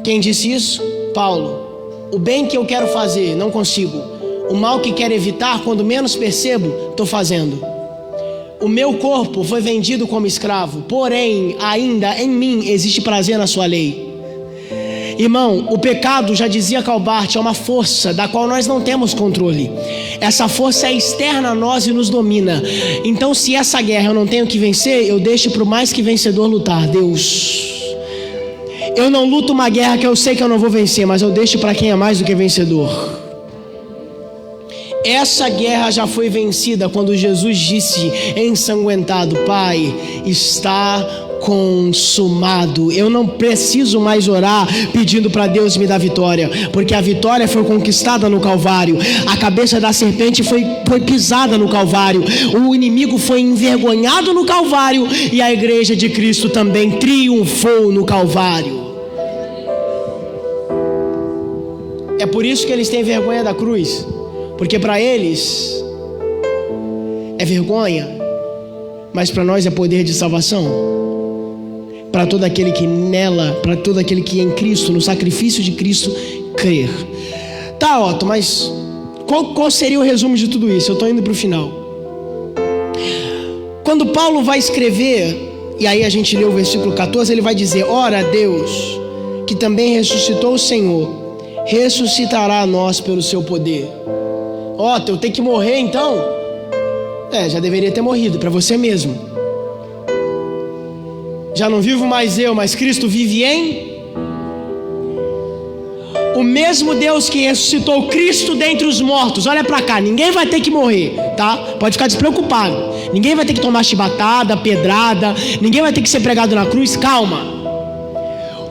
Quem disse isso? Paulo. O bem que eu quero fazer, não consigo. O mal que quero evitar, quando menos percebo, estou fazendo. O meu corpo foi vendido como escravo, porém, ainda em mim existe prazer na sua lei. Irmão, o pecado, já dizia Calbart, é uma força da qual nós não temos controle. Essa força é externa a nós e nos domina. Então, se essa guerra eu não tenho que vencer, eu deixo para o mais que vencedor lutar, Deus. Eu não luto uma guerra que eu sei que eu não vou vencer, mas eu deixo para quem é mais do que vencedor. Essa guerra já foi vencida quando Jesus disse ensanguentado: Pai, está consumado. Eu não preciso mais orar pedindo para Deus me dar vitória, porque a vitória foi conquistada no Calvário. A cabeça da serpente foi pisada no Calvário. O inimigo foi envergonhado no Calvário e a igreja de Cristo também triunfou no Calvário. É por isso que eles têm vergonha da cruz, porque para eles é vergonha, mas para nós é poder de salvação. Para todo aquele que nela, para todo aquele que em Cristo, no sacrifício de Cristo, crer. Tá, Otto, mas qual seria o resumo de tudo isso? Eu estou indo para o final. Quando Paulo vai escrever, e aí a gente lê o versículo 14, ele vai dizer: ora, Deus, que também ressuscitou o Senhor, ressuscitará a nós pelo seu poder. Otto, eu tenho que morrer então? Já deveria ter morrido, para você mesmo. Já não vivo mais eu, mas Cristo vive em... O mesmo Deus que ressuscitou Cristo dentre os mortos. Olha pra cá, ninguém vai ter que morrer, tá? Pode ficar despreocupado. Ninguém vai ter que tomar chibatada, pedrada. Ninguém vai ter que ser pregado na cruz. Calma.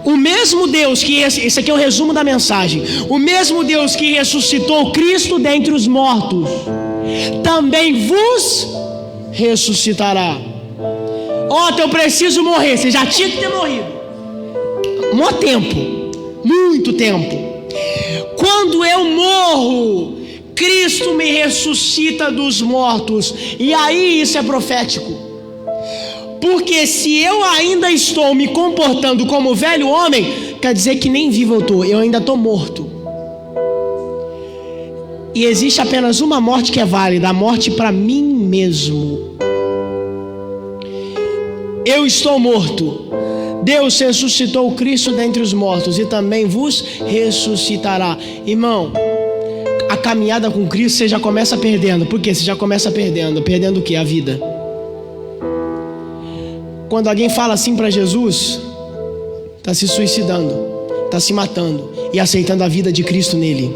O mesmo Deus que... Esse aqui é o resumo da mensagem. O mesmo Deus que ressuscitou Cristo dentre os mortos também vos ressuscitará. Eu preciso morrer. Você já tinha que ter morrido. Mó tempo. Muito tempo. Quando eu morro, Cristo me ressuscita dos mortos. E aí isso é profético. Porque se eu ainda estou me comportando como velho homem, quer dizer que nem vivo eu estou. Eu ainda estou morto. E existe apenas uma morte que é válida. A morte para mim mesmo. Eu estou morto. Deus ressuscitou o Cristo dentre os mortos e também vos ressuscitará. Irmão, a caminhada com Cristo você já começa perdendo. Por quê? Você já começa perdendo. Perdendo o quê? A vida. Quando alguém fala assim para Jesus, está se suicidando, está se matando e aceitando a vida de Cristo nele.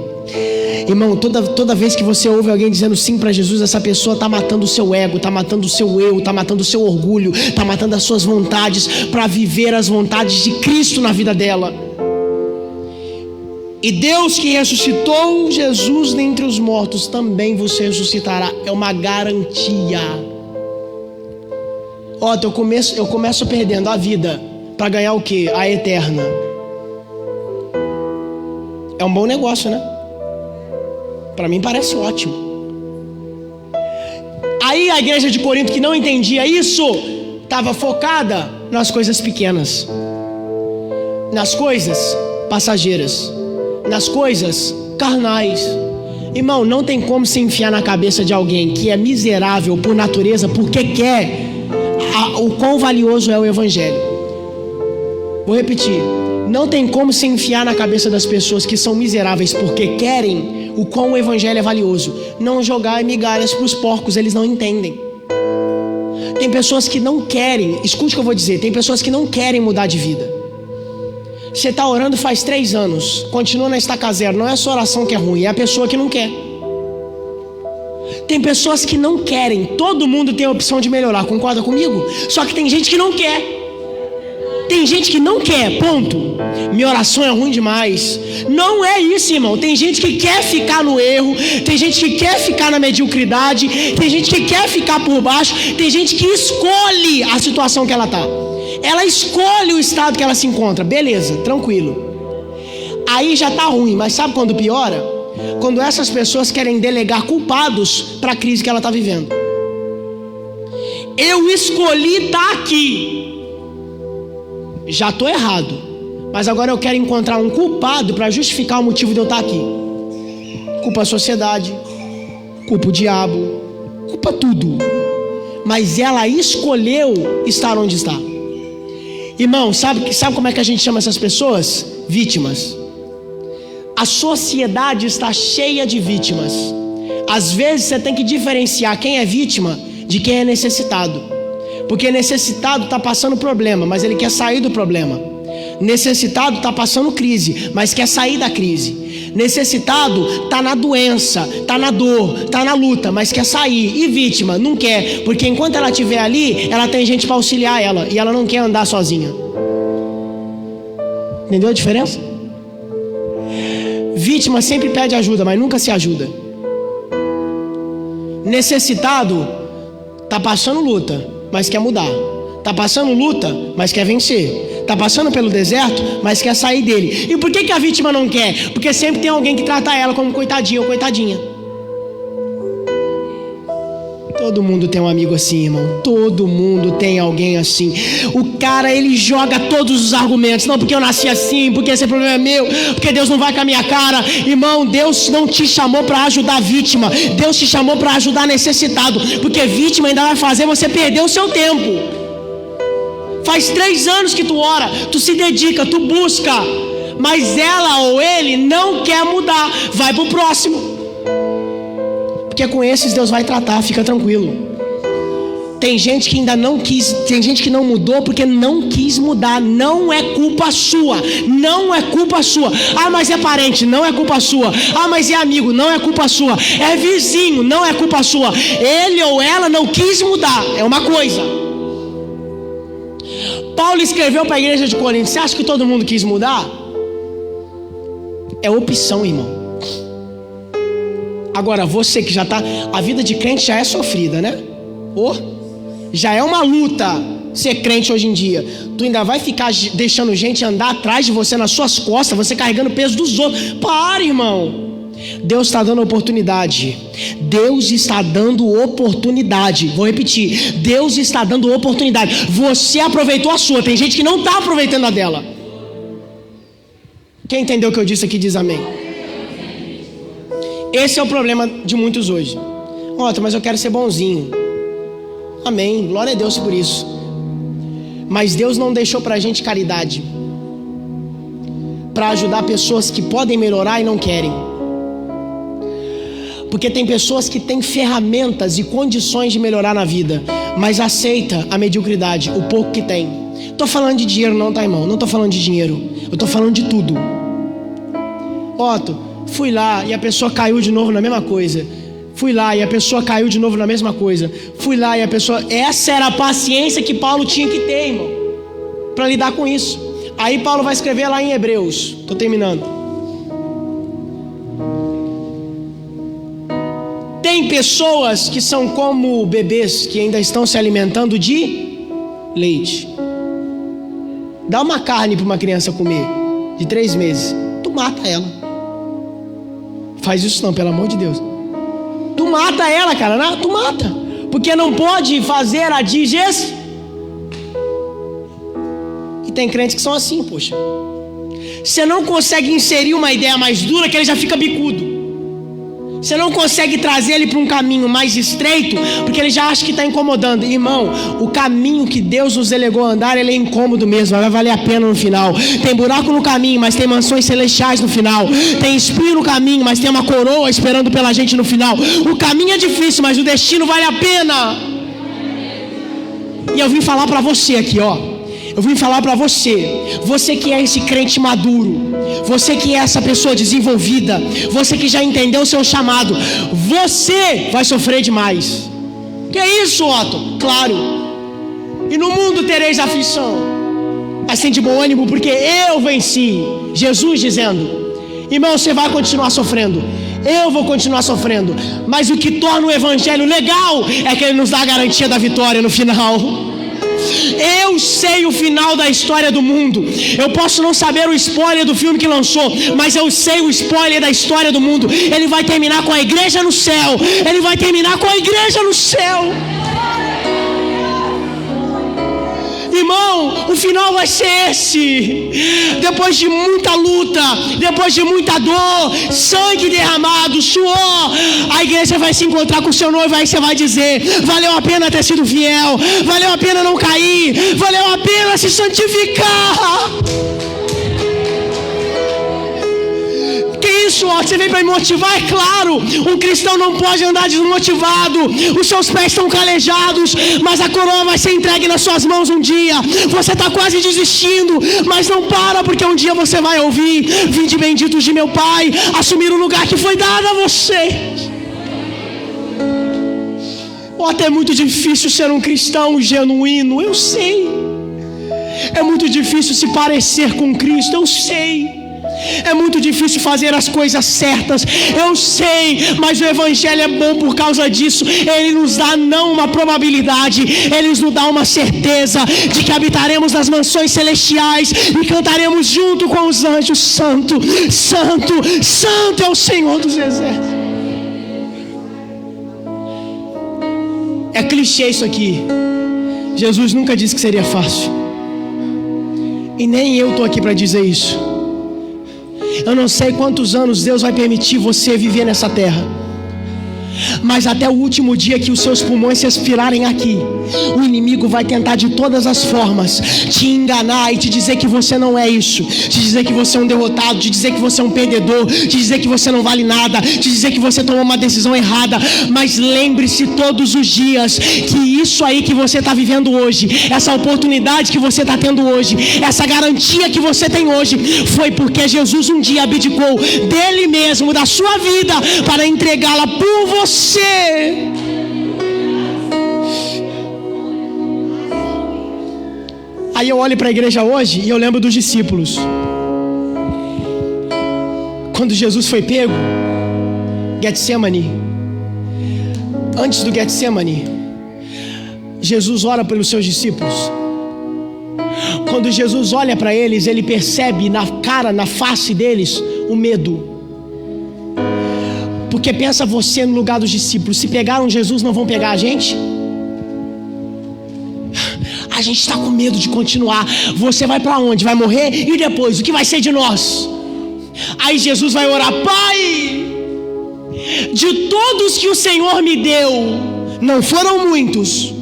Irmão, toda vez que você ouve alguém dizendo sim para Jesus, essa pessoa está matando o seu ego, está matando o seu eu, está matando o seu orgulho, está matando as suas vontades para viver as vontades de Cristo na vida dela. E Deus que ressuscitou Jesus dentre os mortos também vos ressuscitará. É uma garantia. Ó, eu começo perdendo a vida para ganhar o quê? A eterna. É um bom negócio, né? Para mim parece ótimo. Aí a igreja de Corinto, que não entendia isso, estava focada nas coisas pequenas, nas coisas passageiras, nas coisas carnais. Irmão, não tem como se enfiar na cabeça de alguém que é miserável por natureza, porque quer o quão valioso é o evangelho. Vou repetir. Não tem como se enfiar na cabeça das pessoas que são miseráveis porque querem o quão o evangelho é valioso. Não jogar migalhas para os porcos, eles não entendem. Tem pessoas que não querem, escute o que eu vou dizer, tem pessoas que não querem mudar de vida. Você está orando faz 3 anos, continua na estaca zero, não é a sua oração que é ruim, é a pessoa que não quer. Tem pessoas que não querem, todo mundo tem a opção de melhorar, concorda comigo? Só que tem gente que não quer. Tem gente que não quer, ponto. Minha oração é ruim demais. Não é isso, irmão. Tem gente que quer ficar no erro, tem gente que quer ficar na mediocridade, tem gente que quer ficar por baixo, tem gente que escolhe a situação que ela está. Ela escolhe o estado que ela se encontra. Beleza, tranquilo. Aí já está ruim, mas sabe quando piora? Quando essas pessoas querem delegar culpados para a crise que ela está vivendo. Eu escolhi estar aqui. Já estou errado, mas agora eu quero encontrar um culpado para justificar o motivo de eu estar aqui. Culpa a sociedade, culpa o diabo, culpa tudo. Mas ela escolheu estar onde está. Irmão, sabe como é que a gente chama essas pessoas? Vítimas. A sociedade está cheia de vítimas. Às vezes você tem que diferenciar quem é vítima de quem é necessitado. Porque necessitado está passando problema, mas ele quer sair do problema. Necessitado está passando crise, mas quer sair da crise. Necessitado está na doença, está na dor, está na luta, mas quer sair. E vítima não quer, porque enquanto ela estiver ali, ela tem gente para auxiliar ela, e ela não quer andar sozinha. Entendeu a diferença? Vítima sempre pede ajuda, mas nunca se ajuda. Necessitado está passando luta, mas quer mudar. Está passando luta, mas quer vencer. Está passando pelo deserto, mas quer sair dele. E por que a vítima não quer? Porque sempre tem alguém que trata ela como coitadinha ou coitadinha. Todo mundo tem um amigo assim, irmão. Todo mundo tem alguém assim. O cara, ele joga todos os argumentos. Não, porque eu nasci assim, porque esse problema é meu, porque Deus não vai com a minha cara. Irmão, Deus não te chamou para ajudar a vítima. Deus te chamou para ajudar necessitado. Porque vítima ainda vai fazer você perder o seu tempo. Faz 3 anos que tu ora, tu se dedica, tu busca, mas ela ou ele não quer mudar. Vai pro próximo. Porque com esses Deus vai tratar, fica tranquilo. Tem gente que ainda não quis, tem gente que não mudou porque não quis mudar. Não é culpa sua, não é culpa sua. Ah, mas é parente, não é culpa sua. Ah, mas é amigo, não é culpa sua. É vizinho, não é culpa sua. Ele ou ela não quis mudar, é uma coisa. Paulo escreveu para a igreja de Corinto. Você acha que todo mundo quis mudar? É opção, irmão. Agora, você que já está... A vida de crente já é sofrida, né? Já é uma luta ser crente hoje em dia. Tu ainda vai ficar deixando gente andar atrás de você nas suas costas, você carregando o peso dos outros. Para, irmão. Deus está dando oportunidade. Deus está dando oportunidade. Vou repetir. Deus está dando oportunidade. Você aproveitou a sua. Tem gente que não está aproveitando a dela. Quem entendeu o que eu disse aqui diz amém. Esse é o problema de muitos hoje. Mas eu quero ser bonzinho. Amém, glória a Deus por isso. Mas Deus não deixou pra gente caridade para ajudar pessoas que podem melhorar e não querem. Porque tem pessoas que têm ferramentas e condições de melhorar na vida, mas aceita a mediocridade, o pouco que tem. Tô falando de dinheiro não, tá, irmão? Não tô falando de dinheiro, eu tô falando de tudo. Otto, fui lá e a pessoa caiu de novo na mesma coisa. Fui lá e a pessoa caiu de novo na mesma coisa. Fui lá e a pessoa... Essa era a paciência que Paulo tinha que ter, irmão, para lidar com isso. Aí Paulo vai escrever lá em Hebreus. Tô terminando. Tem pessoas que são como bebês que ainda estão se alimentando de leite. Dá uma carne para uma criança comer de 3 meses, tu mata ela. Faz isso não, pelo amor de Deus. Tu mata ela, cara, não, tu mata. Porque não pode fazer a digestão. E tem crentes que são assim, poxa. Você não consegue inserir uma ideia mais dura que ele já fica bicudo. Você não consegue trazer ele para um caminho mais estreito, porque ele já acha que está incomodando. Irmão, o caminho que Deus nos delegou a andar, ele é incômodo mesmo, vai valer a pena no final. Tem buraco no caminho, mas tem mansões celestiais no final. Tem espinho no caminho, mas tem uma coroa esperando pela gente no final. O caminho é difícil, mas o destino vale a pena. E eu vim falar para você aqui, ó. Eu vim falar para você que é esse crente maduro, você que é essa pessoa desenvolvida, você que já entendeu o seu chamado, você vai sofrer demais. Que é isso, Otto? Claro. E no mundo tereis aflição, mas tem de bom ânimo, porque eu venci. Jesus dizendo: irmão, você vai continuar sofrendo, eu vou continuar sofrendo, mas o que torna o evangelho legal é que ele nos dá a garantia da vitória no final. Eu sei o final da história do mundo. Eu posso não saber o spoiler do filme que lançou, mas eu sei o spoiler da história do mundo. Ele vai terminar com a igreja no céu. Ele vai terminar com a igreja no céu. Irmão, o final vai ser esse. Depois de muita luta, depois de muita dor, sangue derramado, suor, a igreja vai se encontrar com o seu noivo. Aí você vai dizer: valeu a pena ter sido fiel, valeu a pena não cair, valeu a pena se santificar. Isso, ó, você vem para me motivar? É claro, um cristão não pode andar desmotivado. Os seus pés estão calejados, mas a coroa vai ser entregue nas suas mãos um dia. Você está quase desistindo, mas não para, porque um dia você vai ouvir: vinde benditos de meu Pai, assumir o lugar que foi dado a você. Até é muito difícil ser um cristão genuíno, eu sei. É muito difícil se parecer com Cristo, eu sei. É muito difícil fazer as coisas certas, eu sei, mas o evangelho é bom por causa disso. Ele nos dá não uma probabilidade, ele nos dá uma certeza de que habitaremos nas mansões celestiais e cantaremos junto com os anjos: santo, santo, santo é o Senhor dos exércitos. É clichê isso aqui. Jesus nunca disse que seria fácil, e nem eu estou aqui para dizer isso. Eu não sei quantos anos Deus vai permitir você viver nessa terra, mas até o último dia que os seus pulmões se expirarem aqui, o inimigo vai tentar de todas as formas te enganar e te dizer que você não é isso, te dizer que você é um derrotado, te dizer que você é um perdedor, te dizer que você não vale nada, te dizer que você tomou uma decisão errada. Mas lembre-se todos os dias que isso aí que você está vivendo hoje, essa oportunidade que você está tendo hoje, essa garantia que você tem hoje, foi porque Jesus um dia abdicou dele mesmo, da sua vida, para entregá-la por você. Aí eu olho para a igreja hoje e eu lembro dos discípulos. Quando Jesus foi pego, Getsemane, antes do Getsemane, Jesus ora pelos seus discípulos. Quando Jesus olha para eles, ele percebe na cara, na face deles, o medo. Porque pensa você no lugar dos discípulos: se pegaram Jesus, não vão pegar a gente? A gente está com medo de continuar. Você vai para onde? Vai morrer? E depois, o que vai ser de nós? Aí Jesus vai orar: Pai, de todos que o Senhor me deu, não foram muitos,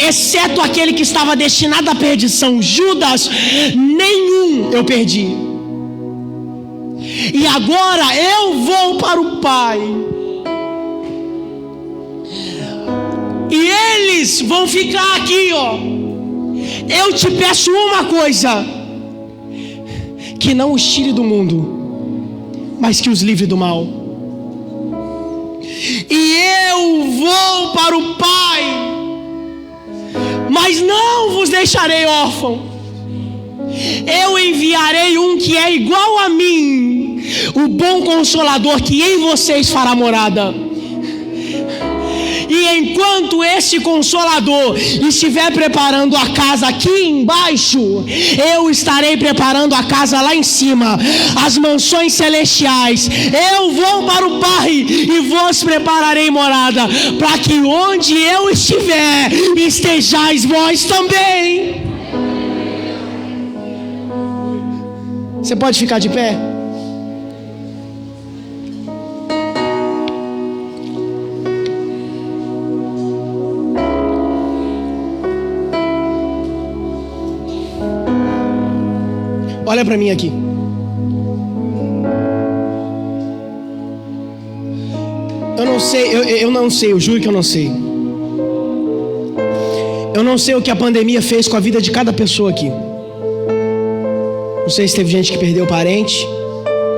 exceto aquele que estava destinado à perdição, Judas, nenhum eu perdi. E agora eu vou para o Pai, e eles vão ficar aqui, ó. Eu te peço uma coisa: que não os tire do mundo, mas que os livre do mal. E eu vou para o Pai, mas não vos deixarei órfão. Eu enviarei um que é igual a mim, o bom Consolador, que em vocês fará morada. E enquanto esse Consolador estiver preparando a casa aqui embaixo, eu estarei preparando a casa lá em cima, as mansões celestiais. Eu vou para o Pai e vos prepararei morada, para que onde eu estiver, estejais vós também. Você pode ficar de pé? Olha para mim aqui. Eu não sei, eu juro que eu não sei. Eu não sei o que a pandemia fez com a vida de cada pessoa aqui. Não sei se teve gente que perdeu parente,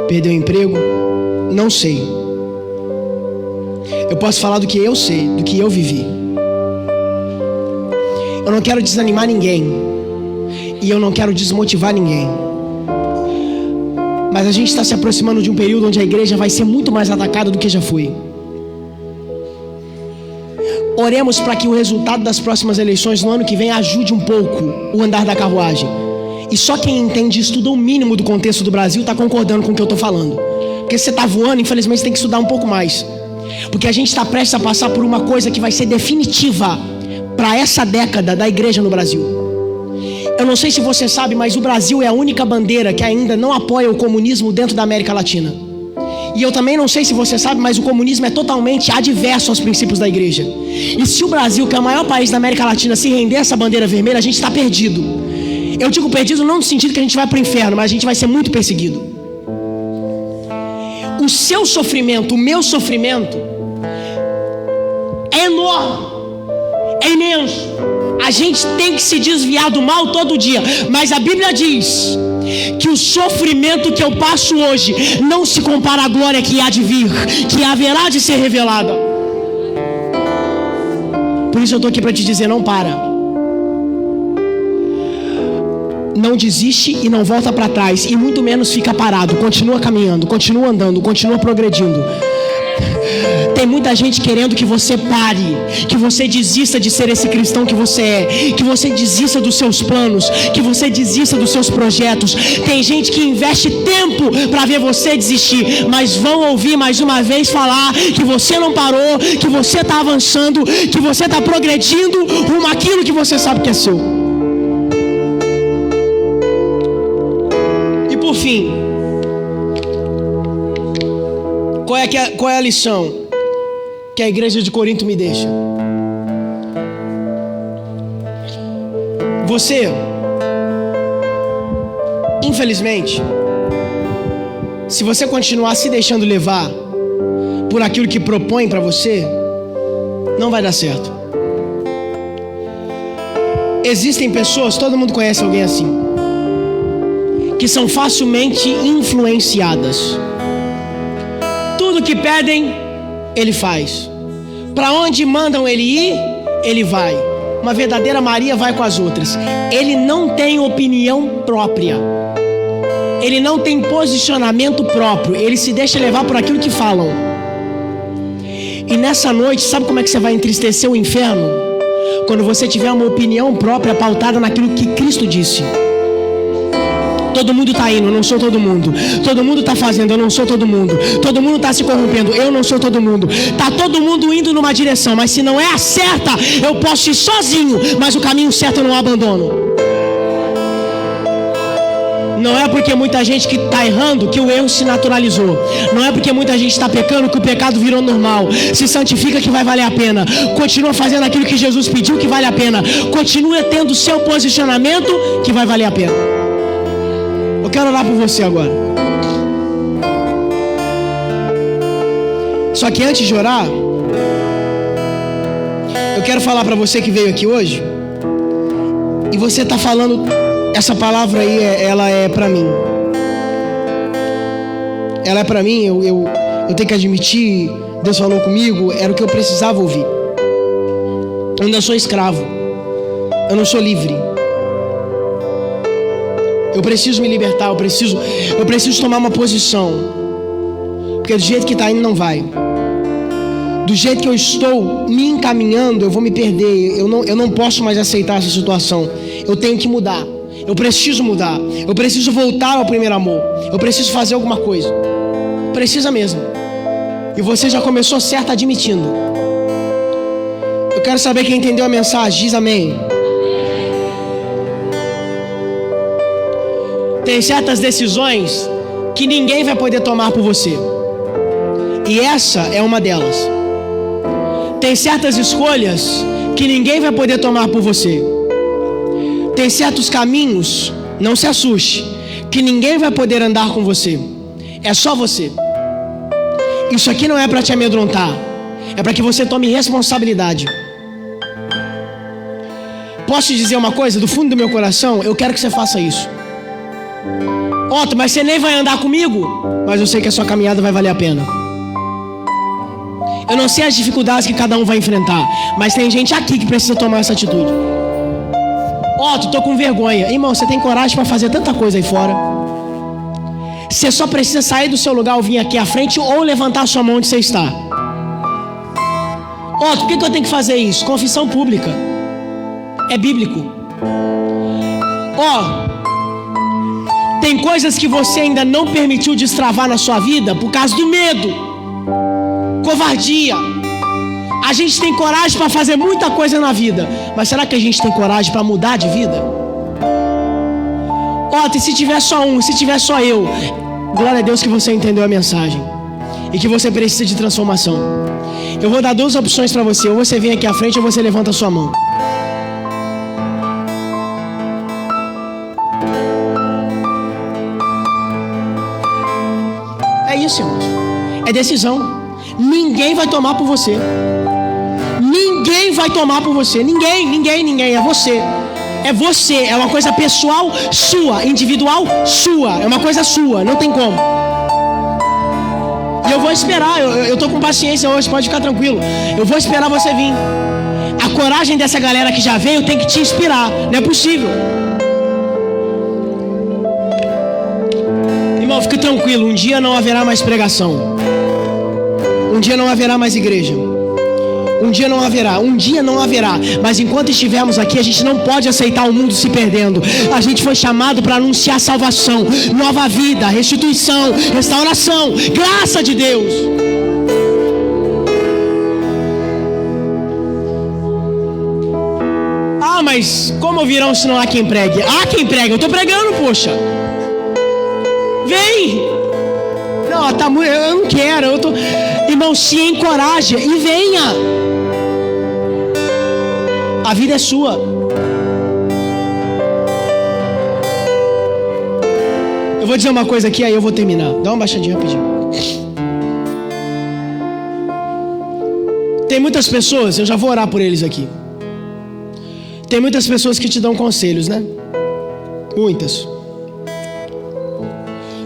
perdeu emprego, não sei. Eu posso falar do que eu sei, do que eu vivi. Eu não quero desanimar ninguém, e eu não quero desmotivar ninguém. Mas a gente está se aproximando de um período onde a igreja vai ser muito mais atacada do que já foi. Oremos para que o resultado das próximas eleições no ano que vem ajude um pouco o andar da carruagem. E só quem entende e estuda o mínimo do contexto do Brasil está concordando com o que eu estou falando. Porque se você está voando, infelizmente você tem que estudar um pouco mais. Porque a gente está prestes a passar por uma coisa que vai ser definitiva para essa década da igreja no Brasil. Eu não sei se você sabe, mas o Brasil é a única bandeira que ainda não apoia o comunismo dentro da América Latina. E eu também não sei se você sabe, mas o comunismo é totalmente adverso aos princípios da igreja. E se o Brasil, que é o maior país da América Latina, se render a essa bandeira vermelha, a gente está perdido. Eu digo perdido não no sentido que a gente vai para o inferno, mas a gente vai ser muito perseguido. O seu sofrimento, o meu sofrimento é enorme, é imenso. A gente tem que se desviar do mal todo dia, mas a Bíblia diz que o sofrimento que eu passo hoje não se compara à glória que há de vir, que haverá de ser revelada. Por isso eu estou aqui para te dizer: não para, não desiste e não volta para trás, e muito menos fica parado. Continua caminhando, continua andando, continua progredindo. Tem muita gente querendo que você pare, que você desista de ser esse cristão que você é, que você desista dos seus planos, que você desista dos seus projetos. Tem gente que investe tempo para ver você desistir, mas vão ouvir mais uma vez falar que você não parou, que você está avançando, que você está progredindo rumo àquilo que você sabe que é seu. E por fim, qual é a lição que a igreja de Corinto me deixa? Você, infelizmente, se você continuar se deixando levar por aquilo que propõe para você, não vai dar certo. Existem pessoas, todo mundo conhece alguém assim, que são facilmente influenciadas. Tudo que pedem, ele faz. Para onde mandam ele ir, ele vai. Uma verdadeira Maria vai com as outras. Ele não tem opinião própria. Ele não tem posicionamento próprio. Ele se deixa levar por aquilo que falam. E nessa noite, sabe como é que você vai entristecer o inferno? Quando você tiver uma opinião própria pautada naquilo que Cristo disse. Todo mundo está indo, eu não sou todo mundo. Todo mundo está fazendo, eu não sou todo mundo. Todo mundo está se corrompendo, eu não sou todo mundo. Está todo mundo indo numa direção, mas se não é a certa, eu posso ir sozinho, mas o caminho certo eu não abandono. Não é porque muita gente que está errando que o erro se naturalizou. Não é porque muita gente está pecando que o pecado virou normal. Se santifica que vai valer a pena. Continua fazendo aquilo que Jesus pediu que vale a pena. Continua tendo o seu posicionamento que vai valer a pena. Eu quero orar por você agora. Só que antes de orar, eu quero falar para você que veio aqui hoje e você está falando, essa palavra aí, ela é para mim. Ela é para mim, eu tenho que admitir, Deus falou comigo, era o que eu precisava ouvir. Eu ainda sou escravo, eu não sou livre. Eu preciso me libertar, eu preciso tomar uma posição. Porque do jeito que está indo não vai. Do jeito que eu estou me encaminhando, eu vou me perder. Eu não posso mais aceitar essa situação. Eu tenho que mudar. Eu preciso mudar. Eu preciso voltar ao primeiro amor. Eu preciso fazer alguma coisa. Precisa mesmo. E você já começou certo admitindo. Eu quero saber quem entendeu a mensagem. Diz amém. Tem certas decisões que ninguém vai poder tomar por você. E essa é uma delas. Tem certas escolhas que ninguém vai poder tomar por você. Tem certos caminhos, não se assuste, que ninguém vai poder andar com você. É só você. Isso aqui não é para te amedrontar. É para que você tome responsabilidade. Posso te dizer uma coisa? Do fundo do meu coração, eu quero que você faça isso. Otto, mas você nem vai andar comigo? Mas eu sei que a sua caminhada vai valer a pena. Eu não sei as dificuldades que cada um vai enfrentar, mas tem gente aqui que precisa tomar essa atitude. Otto, tô com vergonha. Irmão, você tem coragem para fazer tanta coisa aí fora. Você só precisa sair do seu lugar ou vir aqui à frente ou levantar a sua mão onde você está. Otto, por que eu tenho que fazer isso? Confissão pública. É bíblico. Tem coisas que você ainda não permitiu destravar na sua vida por causa do medo, covardia. A gente tem coragem para fazer muita coisa na vida, mas será que a gente tem coragem para mudar de vida? E se tiver só um, se tiver só eu, glória a Deus que você entendeu a mensagem e que você precisa de transformação. Eu vou dar duas opções para você: ou você vem aqui à frente ou você levanta a sua mão. É isso, irmãos. É decisão. Ninguém vai tomar por você. Ninguém vai tomar por você. Ninguém. É você. É você. É uma coisa pessoal sua, individual sua. É uma coisa sua. Não tem como. E eu vou esperar. Eu tô com paciência hoje. Pode ficar tranquilo. Eu vou esperar você vir. A coragem dessa galera que já veio tem que te inspirar. Não é possível. Irmão, fique tranquilo, um dia não haverá mais pregação. Um dia não haverá mais igreja. Um dia não haverá. Mas enquanto estivermos aqui, a gente não pode aceitar o mundo se perdendo. A gente foi chamado para anunciar salvação, nova vida, restituição, restauração, graça de Deus. Mas como virão se não há quem pregue? Há quem pregue, eu estou pregando, poxa. Vem! Não, tá muito. Eu não quero. Irmão, se encoraje e venha. A vida é sua. Eu vou dizer uma coisa aqui, aí eu vou terminar. Dá uma baixadinha rapidinho. Tem muitas pessoas, eu já vou orar por eles aqui. Tem muitas pessoas que te dão conselhos, né? Muitas.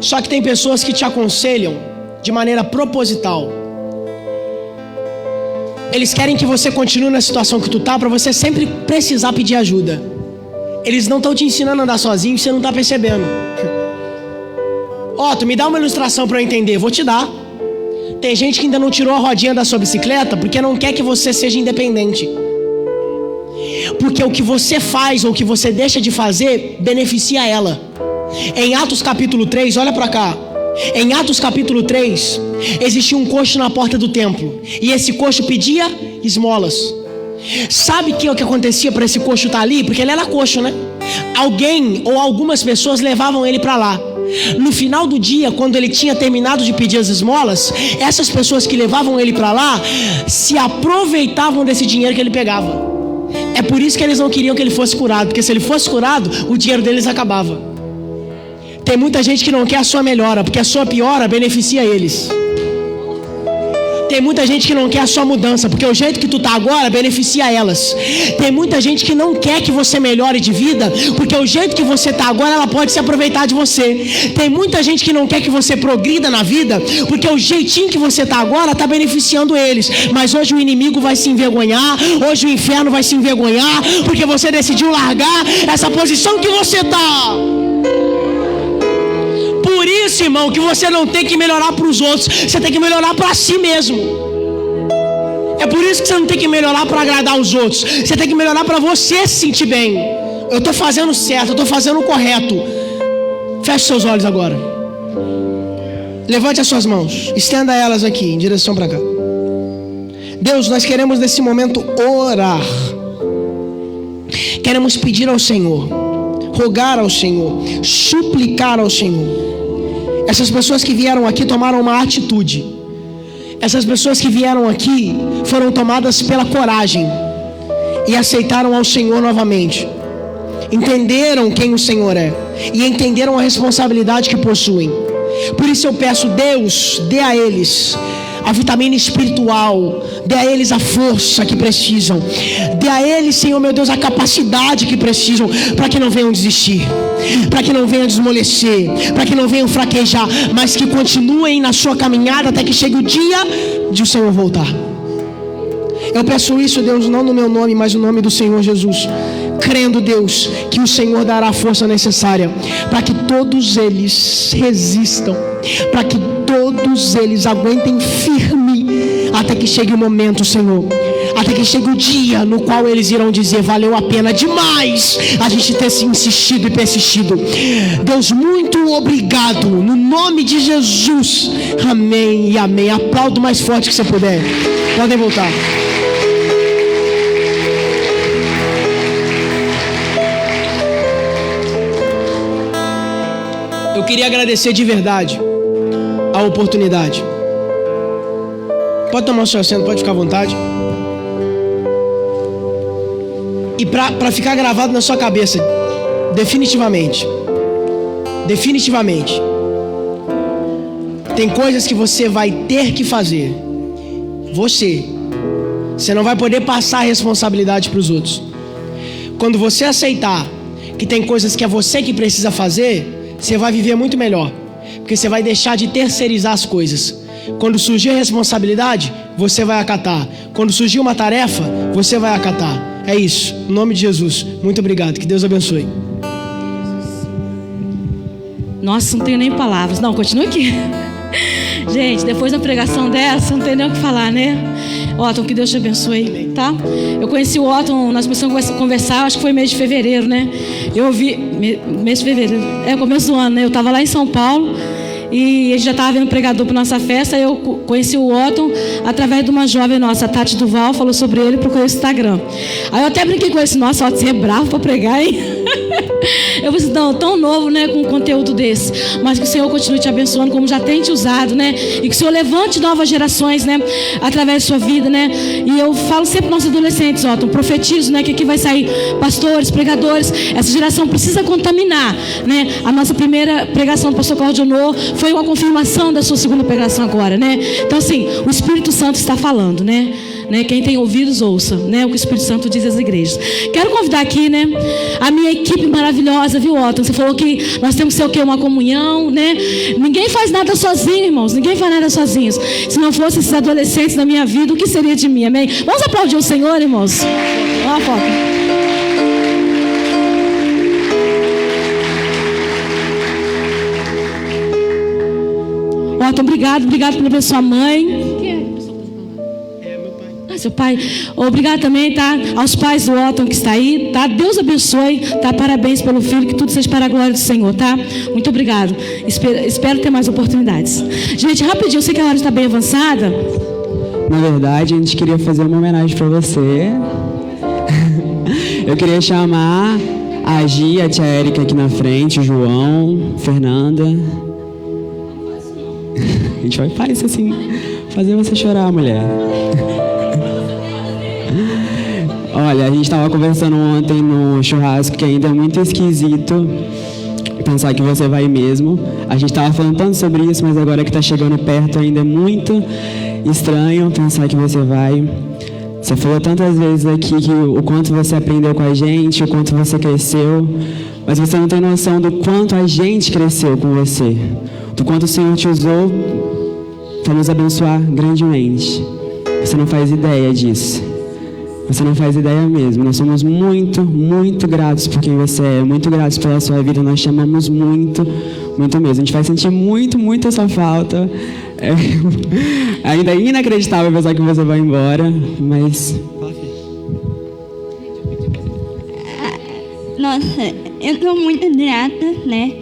Só que tem pessoas que te aconselham de maneira proposital. Eles querem que você continue na situação que tu tá, para você sempre precisar pedir ajuda. Eles não estão te ensinando a andar sozinho e você não tá percebendo. Tu me dá uma ilustração para eu entender. Vou te dar. Tem gente que ainda não tirou a rodinha da sua bicicleta porque não quer que você seja independente. Porque o que você faz ou o que você deixa de fazer beneficia ela. Em Atos capítulo 3, olha para cá. Em Atos capítulo 3, existia um coxo na porta do templo. E esse coxo pedia esmolas. Sabe o que acontecia para esse coxo estar ali? Porque ele era coxo, né? Alguém ou algumas pessoas levavam ele para lá. No final do dia, quando ele tinha terminado de pedir as esmolas, essas pessoas que levavam ele para lá se aproveitavam desse dinheiro que ele pegava. É por isso que eles não queriam que ele fosse curado, porque se ele fosse curado, o dinheiro deles acabava. Tem muita gente que não quer a sua melhora, porque a sua piora beneficia eles. Tem muita gente que não quer a sua mudança, porque o jeito que tu tá agora beneficia elas. Tem muita gente que não quer que você melhore de vida, porque o jeito que você tá agora, ela pode se aproveitar de você. Tem muita gente que não quer que você progrida na vida, porque o jeitinho que você tá agora tá beneficiando eles. Mas hoje o inimigo vai se envergonhar, hoje o inferno vai se envergonhar, porque você decidiu largar essa posição que você tá. Por isso, irmão, que você não tem que melhorar para os outros, você tem que melhorar para si mesmo. É por isso que você não tem que melhorar para agradar os outros, você tem que melhorar para você se sentir bem. Eu estou fazendo certo, eu estou fazendo o correto. Feche seus olhos agora. Levante as suas mãos, estenda elas aqui em direção para cá. Deus, nós queremos nesse momento orar. Queremos pedir ao Senhor, rogar ao Senhor, suplicar ao Senhor. Essas pessoas que vieram aqui tomaram uma atitude. Essas pessoas que vieram aqui foram tomadas pela coragem e aceitaram ao Senhor novamente. Entenderam quem o Senhor é e entenderam a responsabilidade que possuem. Por isso eu peço, Deus, dê a eles a vitamina espiritual, dê a eles a força que precisam, dê a eles, Senhor meu Deus, a capacidade que precisam, para que não venham desistir, para que não venham desmolecer, para que não venham fraquejar, mas que continuem na sua caminhada até que chegue o dia de o Senhor voltar. Eu peço isso, Deus, não no meu nome, mas no nome do Senhor Jesus, crendo, Deus, que o Senhor dará a força necessária para que todos eles resistam, para que todos eles aguentem firme até que chegue o momento, Senhor, até que chegue o dia no qual eles irão dizer: valeu a pena demais a gente ter se insistido e persistido. Deus, muito obrigado, no nome de Jesus, amém e amém. Aplaudo mais forte que você puder. Podem voltar. Eu queria agradecer de verdade a oportunidade. Pode tomar o seu assento, pode ficar à vontade. E para ficar gravado na sua cabeça, definitivamente, tem coisas que você vai ter que fazer. Você não vai poder passar a responsabilidade para os outros. Quando você aceitar que tem coisas que é você que precisa fazer, você vai viver muito melhor, porque você vai deixar de terceirizar as coisas. Quando surgir a responsabilidade, você vai acatar. Quando surgir uma tarefa, você vai acatar. É isso, em nome de Jesus. Muito obrigado, que Deus abençoe. Nossa, não tenho nem palavras. Não, continue aqui. Gente, depois da pregação dessa, não tem nem o que falar, né? Otton, que Deus te abençoe, tá? Eu conheci o Otton, nós começamos a conversar, acho que foi mês de fevereiro, né? Eu ouvi, mês de fevereiro, começo do ano, né? Eu estava lá em São Paulo e a gente já estava vendo pregador para nossa festa. Eu conheci o Otton através de uma jovem nossa, a Tati Duval, falou sobre ele, procurei o Instagram. Aí eu até brinquei com ele, nossa, Otton, você é bravo para pregar, hein? Eu falei assim, não, tão novo, né, com um conteúdo desse, mas que o Senhor continue te abençoando como já tem te usado, né, e que o Senhor levante novas gerações, né, através da sua vida, né. E eu falo sempre para nossos adolescentes, Otton, profetizo, né, que aqui vai sair pastores, pregadores. Essa geração precisa contaminar, né. A nossa primeira pregação do pastor Cláudio Honor foi uma confirmação da sua segunda pregação agora, né. Então assim, o Espírito Santo está falando, né. Quem tem ouvidos, ouça, né, o que o Espírito Santo diz às igrejas. Quero convidar aqui, né, a minha equipe maravilhosa, viu, Otton? Você falou que nós temos que ser o quê? Uma comunhão, né? Ninguém faz nada sozinho, irmãos. Ninguém faz nada sozinhos. Se não fossem esses adolescentes na minha vida, o que seria de mim? Amém? Vamos aplaudir o Senhor, irmãos? Olha a foto. Otton, obrigado pela sua mãe. Seu pai, obrigado também, tá? Aos pais do Otton que está aí, tá? Deus abençoe, tá? Parabéns pelo filho, que tudo seja para a glória do Senhor, tá? Muito obrigado. Espero ter mais oportunidades. Gente, rapidinho, eu sei que a hora está bem avançada. Na verdade, a gente queria fazer uma homenagem para você, Eu queria chamar a Gia, a tia Érica aqui na frente, o João, Fernanda. A gente vai fazer assim, fazer você chorar, mulher. Olha, a gente estava conversando ontem no churrasco que ainda é muito esquisito pensar que você vai mesmo. A gente estava falando tanto sobre isso, mas agora que está chegando perto ainda é muito estranho pensar que você vai. Você falou tantas vezes aqui que o quanto você aprendeu com a gente, o quanto você cresceu, mas você não tem noção do quanto a gente cresceu com você, do quanto o Senhor te usou para nos abençoar grandemente. Você não faz ideia disso. Você não faz ideia mesmo. Nós somos muito, muito gratos por quem você é, muito gratos pela sua vida. Nós te amamos muito, muito mesmo. A gente vai sentir muito, muito a sua falta. Ainda é inacreditável pensar que você vai embora, mas... Nossa, eu estou muito grata, né,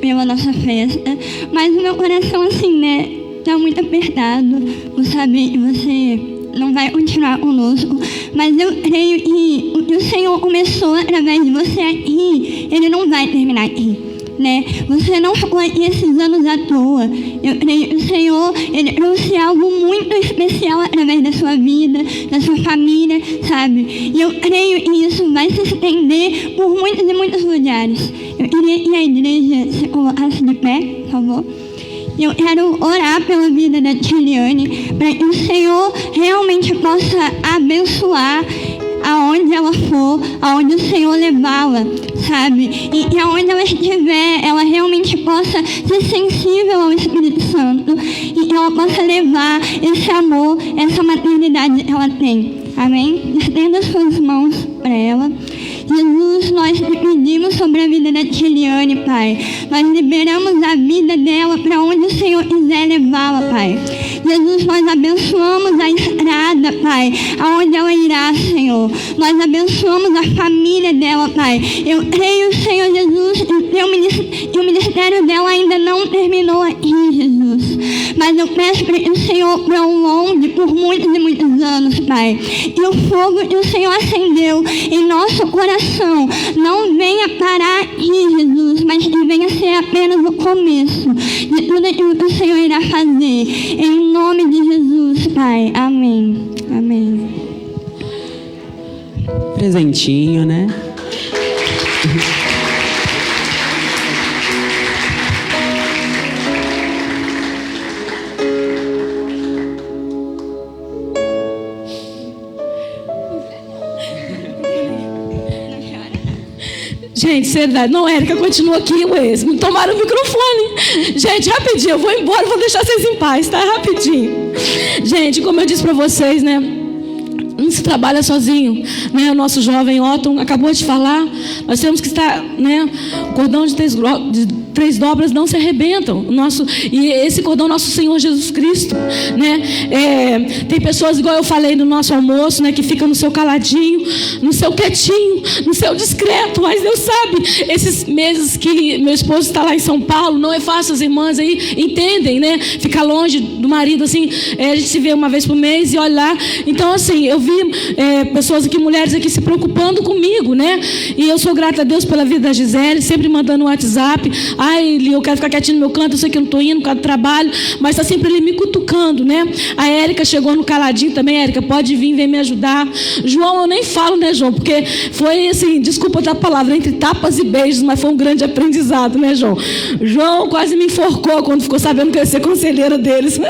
pela nossa festa, mas o meu coração, assim, né, tá muito apertado por saber que você não vai continuar conosco, mas eu creio que o que o Senhor começou através de você aqui, Ele não vai terminar aqui, né? Você não ficou aqui esses anos à toa. Eu creio que o Senhor, Ele trouxe algo muito especial através da sua vida, da sua família, sabe? E eu creio que isso vai se estender por muitos e muitos lugares. Eu queria que a igreja se colocasse de pé, por favor. Eu quero orar pela vida da Tiliane, para que o Senhor realmente possa abençoar aonde ela for, aonde o Senhor levá-la, sabe? E que aonde ela estiver, ela realmente possa ser sensível ao Espírito Santo e que ela possa levar esse amor, essa maternidade que ela tem. Amém? Estenda suas mãos para ela. Jesus, nós te pedimos sobre a vida da Tiliane, Pai. Nós liberamos a vida dela para onde o Senhor quiser levá-la, Pai. Jesus, nós abençoamos a estrada, Pai, aonde ela irá, Senhor. Nós abençoamos a família dela, Pai. Eu creio, Senhor Jesus, que o ministério dela ainda não terminou aqui, Jesus. Mas eu peço para que o Senhor prolongue por muitos e muitos anos, Pai. E o fogo que o Senhor acendeu em nosso coração não venha parar aqui, Jesus, mas que venha ser apenas o começo de tudo aquilo que o Senhor irá fazer. Em nome de Jesus, Pai. Amém. Amém. Presentinho, né? Gente, seriedade. Não, Érica, continua aqui, Wes. Me tomaram o microfone. Gente, rapidinho, eu vou embora, vou deixar vocês em paz, tá? Rapidinho. Gente, como eu disse pra vocês, né? Não se trabalha sozinho, né? O nosso jovem Otton acabou de falar. Nós temos que estar, né? O cordão de três dobras não se arrebentam. E esse cordão, nosso Senhor Jesus Cristo, né? Tem pessoas, igual eu falei no nosso almoço, né? Que ficam no seu caladinho, no seu quietinho, no seu discreto. Mas Deus sabe, esses meses que meu esposo está lá em São Paulo, não é fácil. As irmãs aí entendem, né? Ficar longe do marido, assim, a gente se vê uma vez por mês e olha lá. Então, assim, eu vi pessoas aqui, mulheres aqui se preocupando comigo, né? E eu sou grata a Deus pela vida da Gisele, sempre mandando um WhatsApp. Ai, eu quero ficar quietinho no meu canto, eu sei que eu não estou indo por causa do trabalho, mas está sempre ali me cutucando, né? A Érica chegou no caladinho também. Érica, pode vir, vem me ajudar. João, eu nem falo, né, João? Porque foi assim, desculpa da palavra, entre tapas e beijos, mas foi um grande aprendizado, né, João? João quase me enforcou quando ficou sabendo que eu ia ser conselheira deles, né?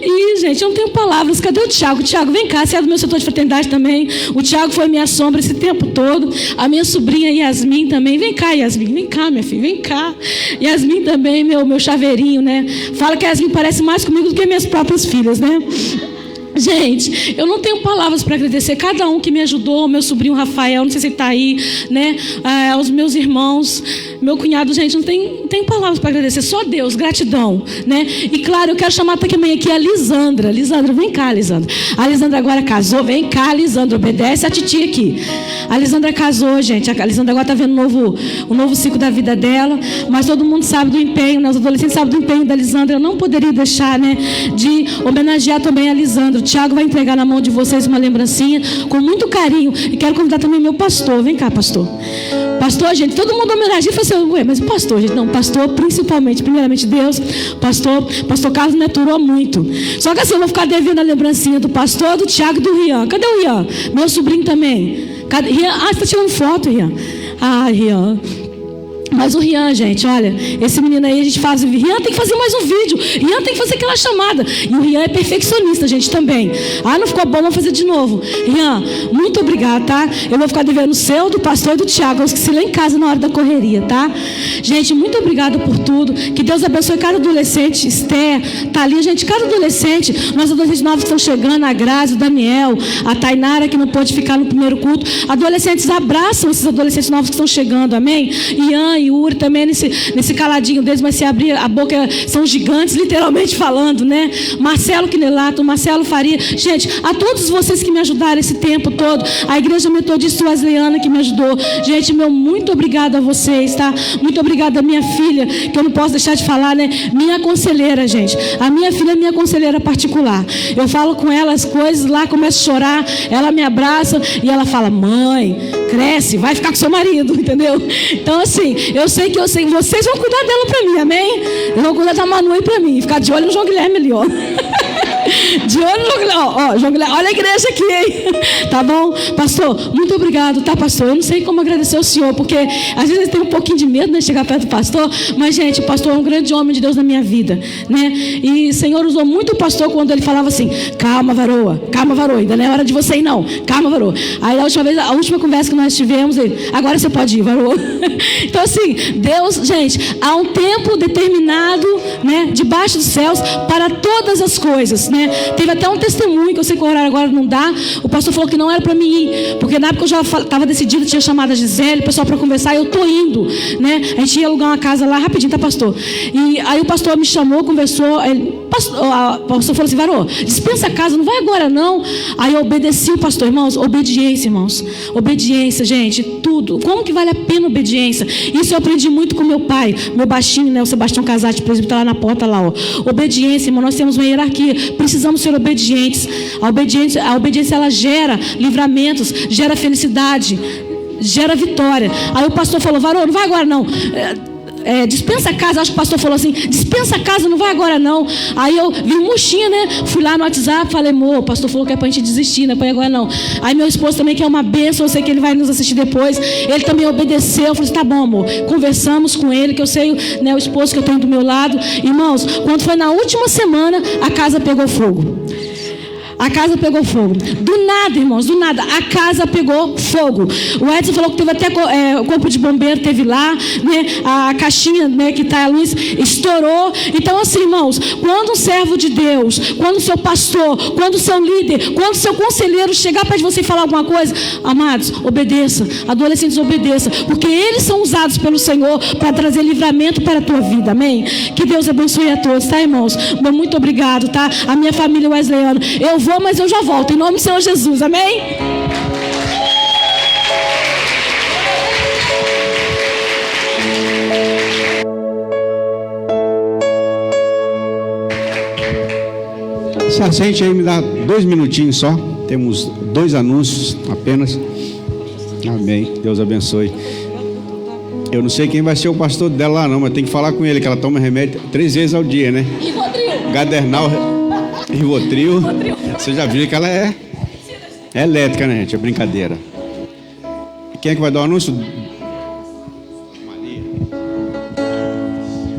E, gente, eu não tenho palavras. Cadê o Tiago? Tiago, vem cá, você é do meu setor de fraternidade também. O Tiago foi minha sombra esse tempo todo. A minha sobrinha Yasmin também. Vem cá, Yasmin, vem cá, minha filha, vem cá. Yasmin também, meu chaveirinho, né? Fala que a Yasmin parece mais comigo do que minhas próprias filhas, né? Gente, eu não tenho palavras para agradecer cada um que me ajudou, meu sobrinho Rafael, não sei se ele está aí, né? Os meus irmãos, meu cunhado, gente, não tem palavras para agradecer, só Deus, gratidão, né? E claro, eu quero chamar também aqui a Lisandra. Lisandra, vem cá, Lisandra. A Lisandra agora casou, vem cá, Lisandra, obedece a titia aqui. A Lisandra casou, gente. A Lisandra agora está vendo um novo ciclo da vida dela, mas todo mundo sabe do empenho, né? Os adolescentes sabem do empenho da Lisandra. Eu não poderia deixar, né, de homenagear também a Lisandra. Tiago vai entregar na mão de vocês uma lembrancinha com muito carinho. E quero convidar também meu pastor. Vem cá, pastor. Pastor, gente, todo mundo homenageia e fala assim, ué, mas pastor, gente, não, pastor principalmente, primeiramente Deus, pastor Carlos me aturou muito. Só que assim, eu vou ficar devendo a lembrancinha do pastor, do Tiago e do Rian. Cadê o Rian? Meu sobrinho também. Rian? Ah, você está tirando foto, Rian? Ah, Rian. Mas o Rian, gente, olha, esse menino aí, a gente faz, Rian tem que fazer mais um vídeo, Rian tem que fazer aquela chamada, e o Rian é perfeccionista, gente, também. Ah, não ficou bom, vamos fazer de novo. Rian, muito obrigado, tá? Eu vou ficar devendo o seu, do pastor e do Tiago, eu esqueci lá em casa na hora da correria, tá? Gente, muito obrigado por tudo, que Deus abençoe cada adolescente, Esther, Thalia, gente, cada adolescente, nós adolescentes novos que estão chegando, a Grazi, o Daniel, a Tainara, que não pôde ficar no primeiro culto, adolescentes, abraçam esses adolescentes novos que estão chegando, amém? Ian e Uri também nesse caladinho deles, mas se abrir a boca, são gigantes, literalmente falando, né? Marcelo Quinelato, Marcelo Faria, gente, a todos vocês que me ajudaram esse tempo todo, a Igreja Metodista Wesleyana que me ajudou, gente, meu muito obrigado a vocês, tá? Muito obrigado a minha filha, que eu não posso deixar de falar, né? Minha conselheira, gente, a minha filha é minha conselheira particular, eu falo com ela as coisas lá, começo a chorar, ela me abraça e ela fala, mãe, cresce, vai ficar com seu marido, entendeu? Então assim, eu sei que vocês vão cuidar dela pra mim, amém? Eu vou cuidar da Manu aí pra mim, ficar de olho no João Guilherme ali, ó. De olho no João Guilherme, ó, João Guilherme, olha a igreja aqui, hein? Tá bom? Pastor, muito obrigado, tá, pastor? Eu não sei como agradecer ao senhor, porque às vezes eu tenho um pouquinho de medo, né, de chegar perto do pastor, mas, gente, o pastor é um grande homem de Deus na minha vida, né? E o Senhor usou muito o pastor quando ele falava assim, calma, varoa, ainda não é hora de você ir, não, calma, varoa. Aí a última conversa que nós tivemos, ele, agora você pode ir, varoa. Então, assim, Deus, gente, há um tempo determinado, né, debaixo dos céus, para todas as coisas, né? Teve até um testemunho, que eu sei que o horário agora não dá, o pastor falou que não era para mim ir, porque na época eu já estava decidido, tinha chamado a Gisele, o pessoal para conversar, e eu tô indo, né? A gente ia alugar uma casa lá, rapidinho, tá, pastor? E aí o pastor me chamou, conversou, o pastor falou assim, varô, dispensa a casa, não vai agora não. Aí eu obedeci o pastor, irmãos, obediência, irmãos, obediência, gente, tudo. Como que vale a pena obediência? Isso eu aprendi muito com meu pai, meu baixinho, né, o Sebastião Casati, por exemplo, tá lá na porta lá, ó. Obediência, irmão, nós temos uma hierarquia, precisamos ser obedientes. A obediência ela gera livramentos, gera felicidade, gera vitória. Aí o pastor falou, varô, não vai agora não. Dispensa a casa, acho que o pastor falou assim, dispensa a casa, não vai agora não. Aí eu vi um murchinho, né? Fui lá no WhatsApp, falei, o pastor falou que é pra gente desistir, não é pra ir agora não. Aí meu esposo também, que é uma bênção, eu sei que ele vai nos assistir depois, ele também obedeceu. Eu falei, tá bom, amor, conversamos com ele, que eu sei, né, o esposo que eu tenho do meu lado. Irmãos, quando foi na última semana, a casa pegou fogo. A casa pegou fogo. Do nada, irmãos, do nada. A casa pegou fogo. O Edson falou que teve até o corpo de bombeiro, teve lá, né? A caixinha, né, que está a luz, estourou. Então, assim, irmãos, quando um servo de Deus, quando o seu pastor, quando o seu líder, quando o seu conselheiro chegar perto de você e falar alguma coisa, amados, obedeça. Adolescentes, obedeça. Porque eles são usados pelo Senhor para trazer livramento para a tua vida. Amém? Que Deus abençoe a todos, tá, irmãos? Muito obrigado, tá? A minha família wesleyana. Eu vou, mas eu já volto, em nome do Senhor Jesus, amém? Se assente aí, me dá 2 minutinhos só, temos 2 anúncios apenas. Amém, Deus abençoe. Eu não sei quem vai ser o pastor dela lá não, mas tem que falar com ele, que ela toma remédio 3 vezes ao dia, né? Gadernal, Rivotril. Você já viu que ela é elétrica, né, gente? É brincadeira. Quem é que vai dar o anúncio?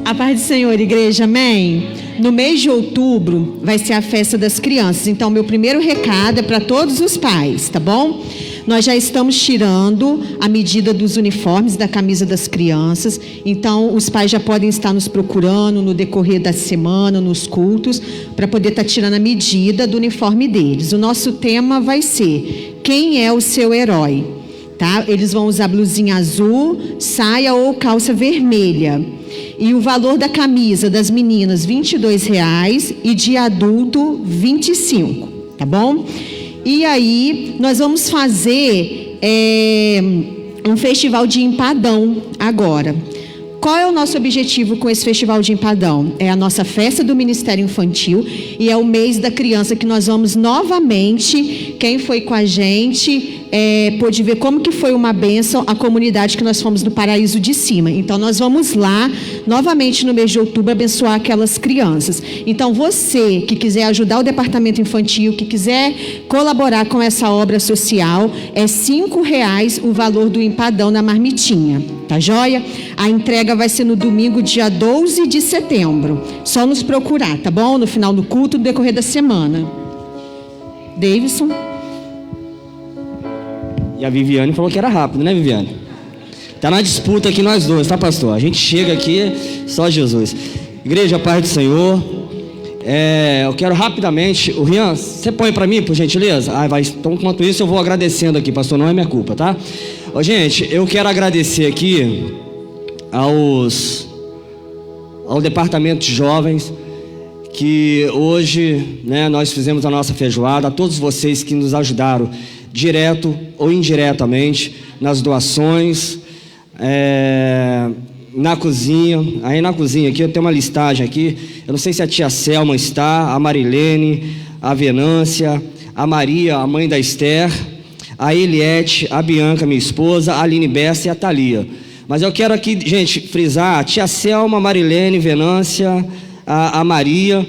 A paz do Senhor, igreja, amém? No mês de outubro vai ser a festa das crianças. Então, meu primeiro recado é para todos os pais, tá bom? Nós já estamos tirando a medida dos uniformes da camisa das crianças. Então, os pais já podem estar nos procurando no decorrer da semana, nos cultos, para poder estar tirando a medida do uniforme deles. O nosso tema vai ser: quem é o seu herói? Tá? Eles vão usar blusinha azul, saia ou calça vermelha. E o valor da camisa das meninas, R$ 22,00, e de adulto, R$ 25,00, tá bom? E aí, nós vamos fazer um festival de empadão agora. Qual é o nosso objetivo com esse Festival de Empadão? É a nossa festa do Ministério Infantil e é o mês da criança que nós vamos novamente, quem foi com a gente, pôde ver como que foi uma bênção a comunidade que nós fomos do Paraíso de Cima. Então nós vamos lá, novamente no mês de outubro, abençoar aquelas crianças. Então você que quiser ajudar o departamento infantil, que quiser colaborar com essa obra social, é R$5 o valor do empadão na marmitinha, tá joia? A entrega vai ser no domingo, dia 12 de setembro. Só nos procurar, tá bom? No final do culto, no decorrer da semana. Davidson. E a Viviane falou que era rápido, né, Viviane? Tá na disputa aqui nós dois, tá, pastor? A gente chega aqui, só Jesus. Igreja, paz do Senhor. Eu quero rapidamente... O Rian, você põe para mim, por gentileza? Então, enquanto isso, eu vou agradecendo aqui, pastor, não é minha culpa, tá? Gente, eu quero agradecer aqui ao departamento de jovens, que hoje, né, nós fizemos a nossa feijoada, a todos vocês que nos ajudaram, direto ou indiretamente, nas doações, na cozinha. Aí na cozinha aqui eu tenho uma listagem aqui, eu não sei se a tia Selma está, a Marilene, a Venância, a Maria, a mãe da Esther, a Eliette, a Bianca, minha esposa, a Aline Bessa e a Thalia. Mas eu quero aqui, gente, frisar, a tia Selma, a Marilene, Venância, a Maria,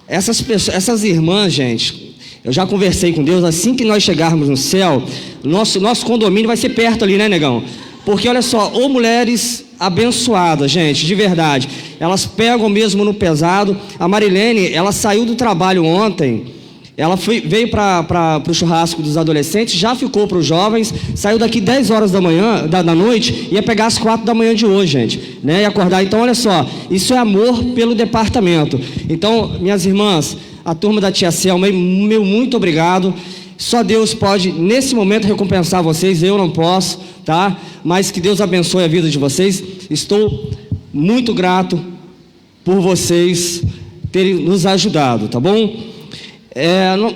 essas irmãs, gente, eu já conversei com Deus, assim que nós chegarmos no céu, nosso condomínio vai ser perto ali, né, negão? Porque olha só, ou mulheres abençoadas, gente, de verdade, elas pegam mesmo no pesado. A Marilene, ela saiu do trabalho ontem, ela veio para o churrasco dos adolescentes, já ficou para os jovens, saiu daqui 10 horas da noite, ia pegar às 4 da manhã de hoje, gente, né, e acordar. Então olha só, isso é amor pelo departamento. Então, minhas irmãs, a turma da tia Selma, meu muito obrigado. Só Deus pode, nesse momento, recompensar vocês, eu não posso, tá? Mas que Deus abençoe a vida de vocês. Estou muito grato por vocês terem nos ajudado, tá bom?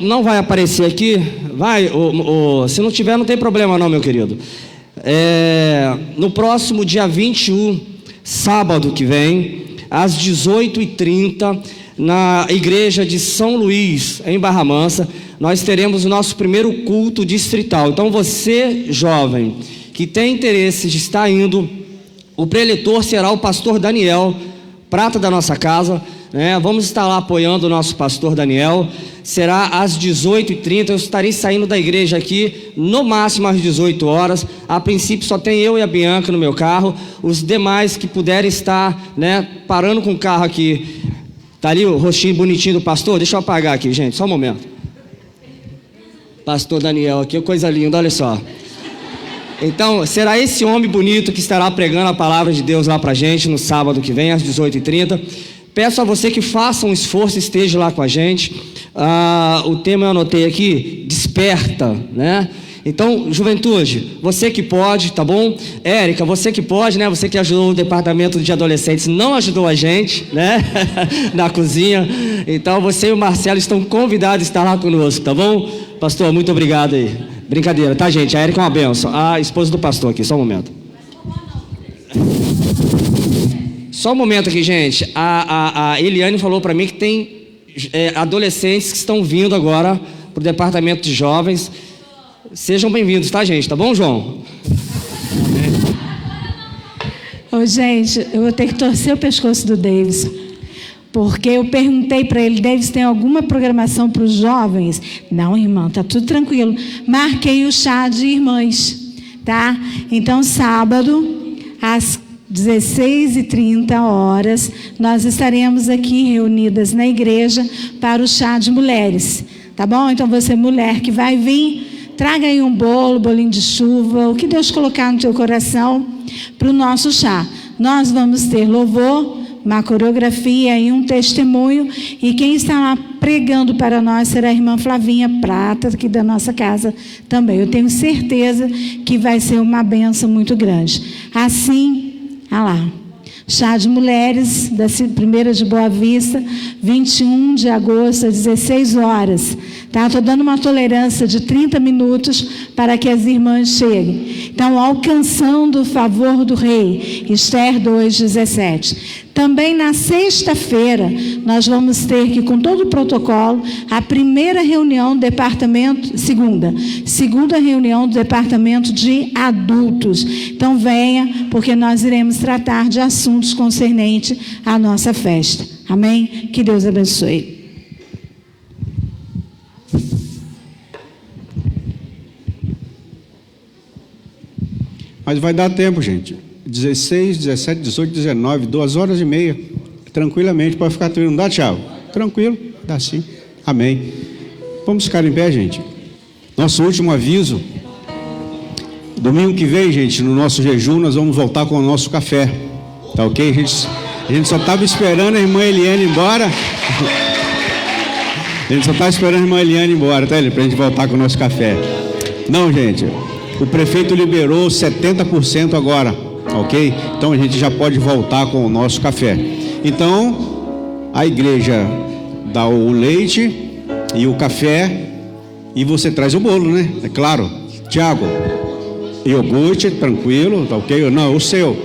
Não vai aparecer aqui, vai, se não tiver, não tem problema não, meu querido. No próximo dia 21, sábado que vem, às 18h30, na igreja de São Luís, em Barra Mansa, nós teremos o nosso primeiro culto distrital. Então você, jovem, que tem interesse de estar indo, o preletor será o pastor Daniel, prata da nossa casa, né? Vamos estar lá apoiando o nosso pastor Daniel. Será às 18h30, eu estarei saindo da igreja aqui, no máximo às 18 horas. A princípio só tem eu e a Bianca no meu carro, os demais que puderem estar, né, parando com o carro aqui. Tá ali o rostinho bonitinho do pastor, deixa eu apagar aqui, gente, só um momento. Pastor Daniel aqui, coisa linda, olha só. Então, será esse homem bonito que estará pregando a palavra de Deus lá pra gente no sábado que vem, às 18h30. Peço a você que faça um esforço e esteja lá com a gente. O tema eu anotei aqui, desperta, né? Então, juventude, você que pode, tá bom? Érica, você que pode, né? Você que ajudou o departamento de adolescentes, não ajudou a gente, né? Na cozinha. Então, você e o Marcelo estão convidados a estar lá conosco, tá bom? Pastor, muito obrigado aí. Brincadeira, tá, gente? A Érica é uma bênção. A esposa do pastor aqui, só um momento. Só um momento aqui, gente. A Eliane falou para mim que tem adolescentes que estão vindo agora para o departamento de jovens. Sejam bem-vindos, tá, gente? Tá bom, João? Ô, gente, eu vou ter que torcer o pescoço do Davis, porque eu perguntei para ele: Davis, tem alguma programação para os jovens? Não, irmão, tá tudo tranquilo. Marquei o chá de irmãs, tá? Então, sábado, às 16h30, nós estaremos aqui reunidas na igreja para o chá de mulheres, tá bom? Então, você, mulher que vai vir, traga aí um bolinho de chuva, o que Deus colocar no teu coração para o nosso chá. Nós vamos ter louvor, uma coreografia e um testemunho, e quem está lá pregando para nós será a irmã Flavinha Prata, aqui da nossa casa também. Eu tenho certeza que vai ser uma bênção muito grande. Assim, lá, chá de mulheres, da primeira de Boa Vista, 21 de agosto, às 16 horas. Tá? Estou dando uma tolerância de 30 minutos para que as irmãs cheguem. Então, alcançando o favor do Rei. Esther 2:17. Também na sexta-feira, nós vamos ter que, com todo o protocolo, a primeira reunião do departamento, segunda reunião do departamento de adultos. Então venha, porque nós iremos tratar de assuntos concernentes à nossa festa. Amém? Que Deus abençoe. Mas vai dar tempo, gente. 16, 17, 18, 19, 2h30. Tranquilamente, pode ficar tranquilo. Não dá, Thiago? Tranquilo, dá sim. Amém. Vamos ficar em pé, gente. Nosso último aviso. Domingo que vem, gente, no nosso jejum, nós vamos voltar com o nosso café. Tá ok? A gente só estava esperando a irmã Eliane ir embora. A gente só estava esperando a irmã Eliane ir embora, tá, para a gente voltar com o nosso café. Não, gente. O prefeito liberou 70% agora, ok? Então a gente já pode voltar com o nosso café. Então, a igreja dá o leite e o café e você traz o bolo, né? É claro. Tiago, iogurte, tranquilo, tá ok? Não, o seu.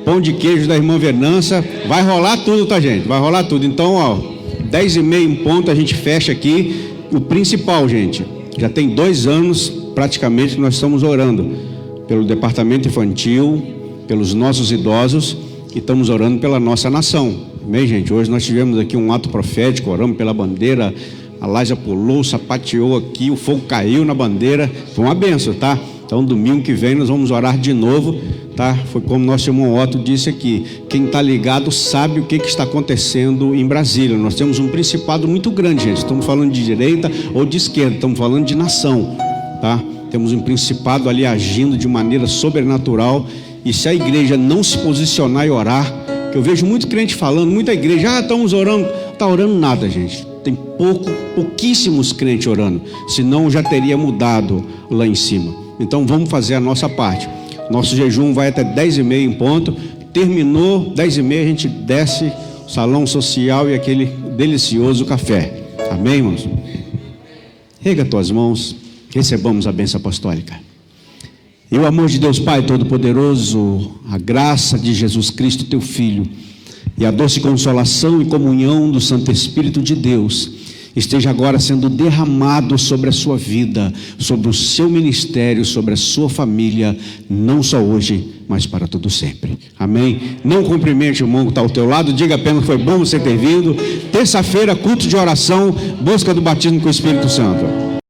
Pão de queijo da irmã Venança. Vai rolar tudo, tá, gente? Vai rolar tudo. Então, ó, 10h30 em ponto a gente fecha aqui. O principal, gente. Já tem 2 anos, praticamente, que nós estamos orando pelo departamento infantil, pelos nossos idosos, e estamos orando pela nossa nação. Amém, gente? Hoje nós tivemos aqui um ato profético, oramos pela bandeira, a Laja pulou, sapateou aqui, o fogo caiu na bandeira, foi uma benção, tá? Então, domingo que vem nós vamos orar de novo, tá? Foi como nosso irmão Otto disse aqui, quem está ligado sabe o que está acontecendo em Brasília. Nós temos um principado muito grande, gente. Estamos falando de direita ou de esquerda, estamos falando de nação, tá? Temos um principado ali agindo de maneira sobrenatural, e se a igreja não se posicionar e orar, que eu vejo muito crente falando, muita igreja, estamos orando, está orando nada, gente. Tem pouquíssimos crentes orando, senão já teria mudado lá em cima. Então vamos fazer a nossa parte. Nosso jejum vai até 10h30 em ponto. Terminou 10h30, a gente desce o salão social e aquele delicioso café. Amém, irmãos? Rega tuas mãos, recebamos a bênção apostólica. E o amor de Deus Pai Todo-Poderoso, a graça de Jesus Cristo, teu Filho, e a doce consolação e comunhão do Santo Espírito de Deus esteja agora sendo derramado sobre a sua vida, sobre o seu ministério, sobre a sua família, não só hoje, mas para todo sempre. Amém? Não cumprimente o irmão que está ao teu lado, diga apenas que foi bom você ter vindo. Terça-feira, culto de oração, busca do batismo com o Espírito Santo.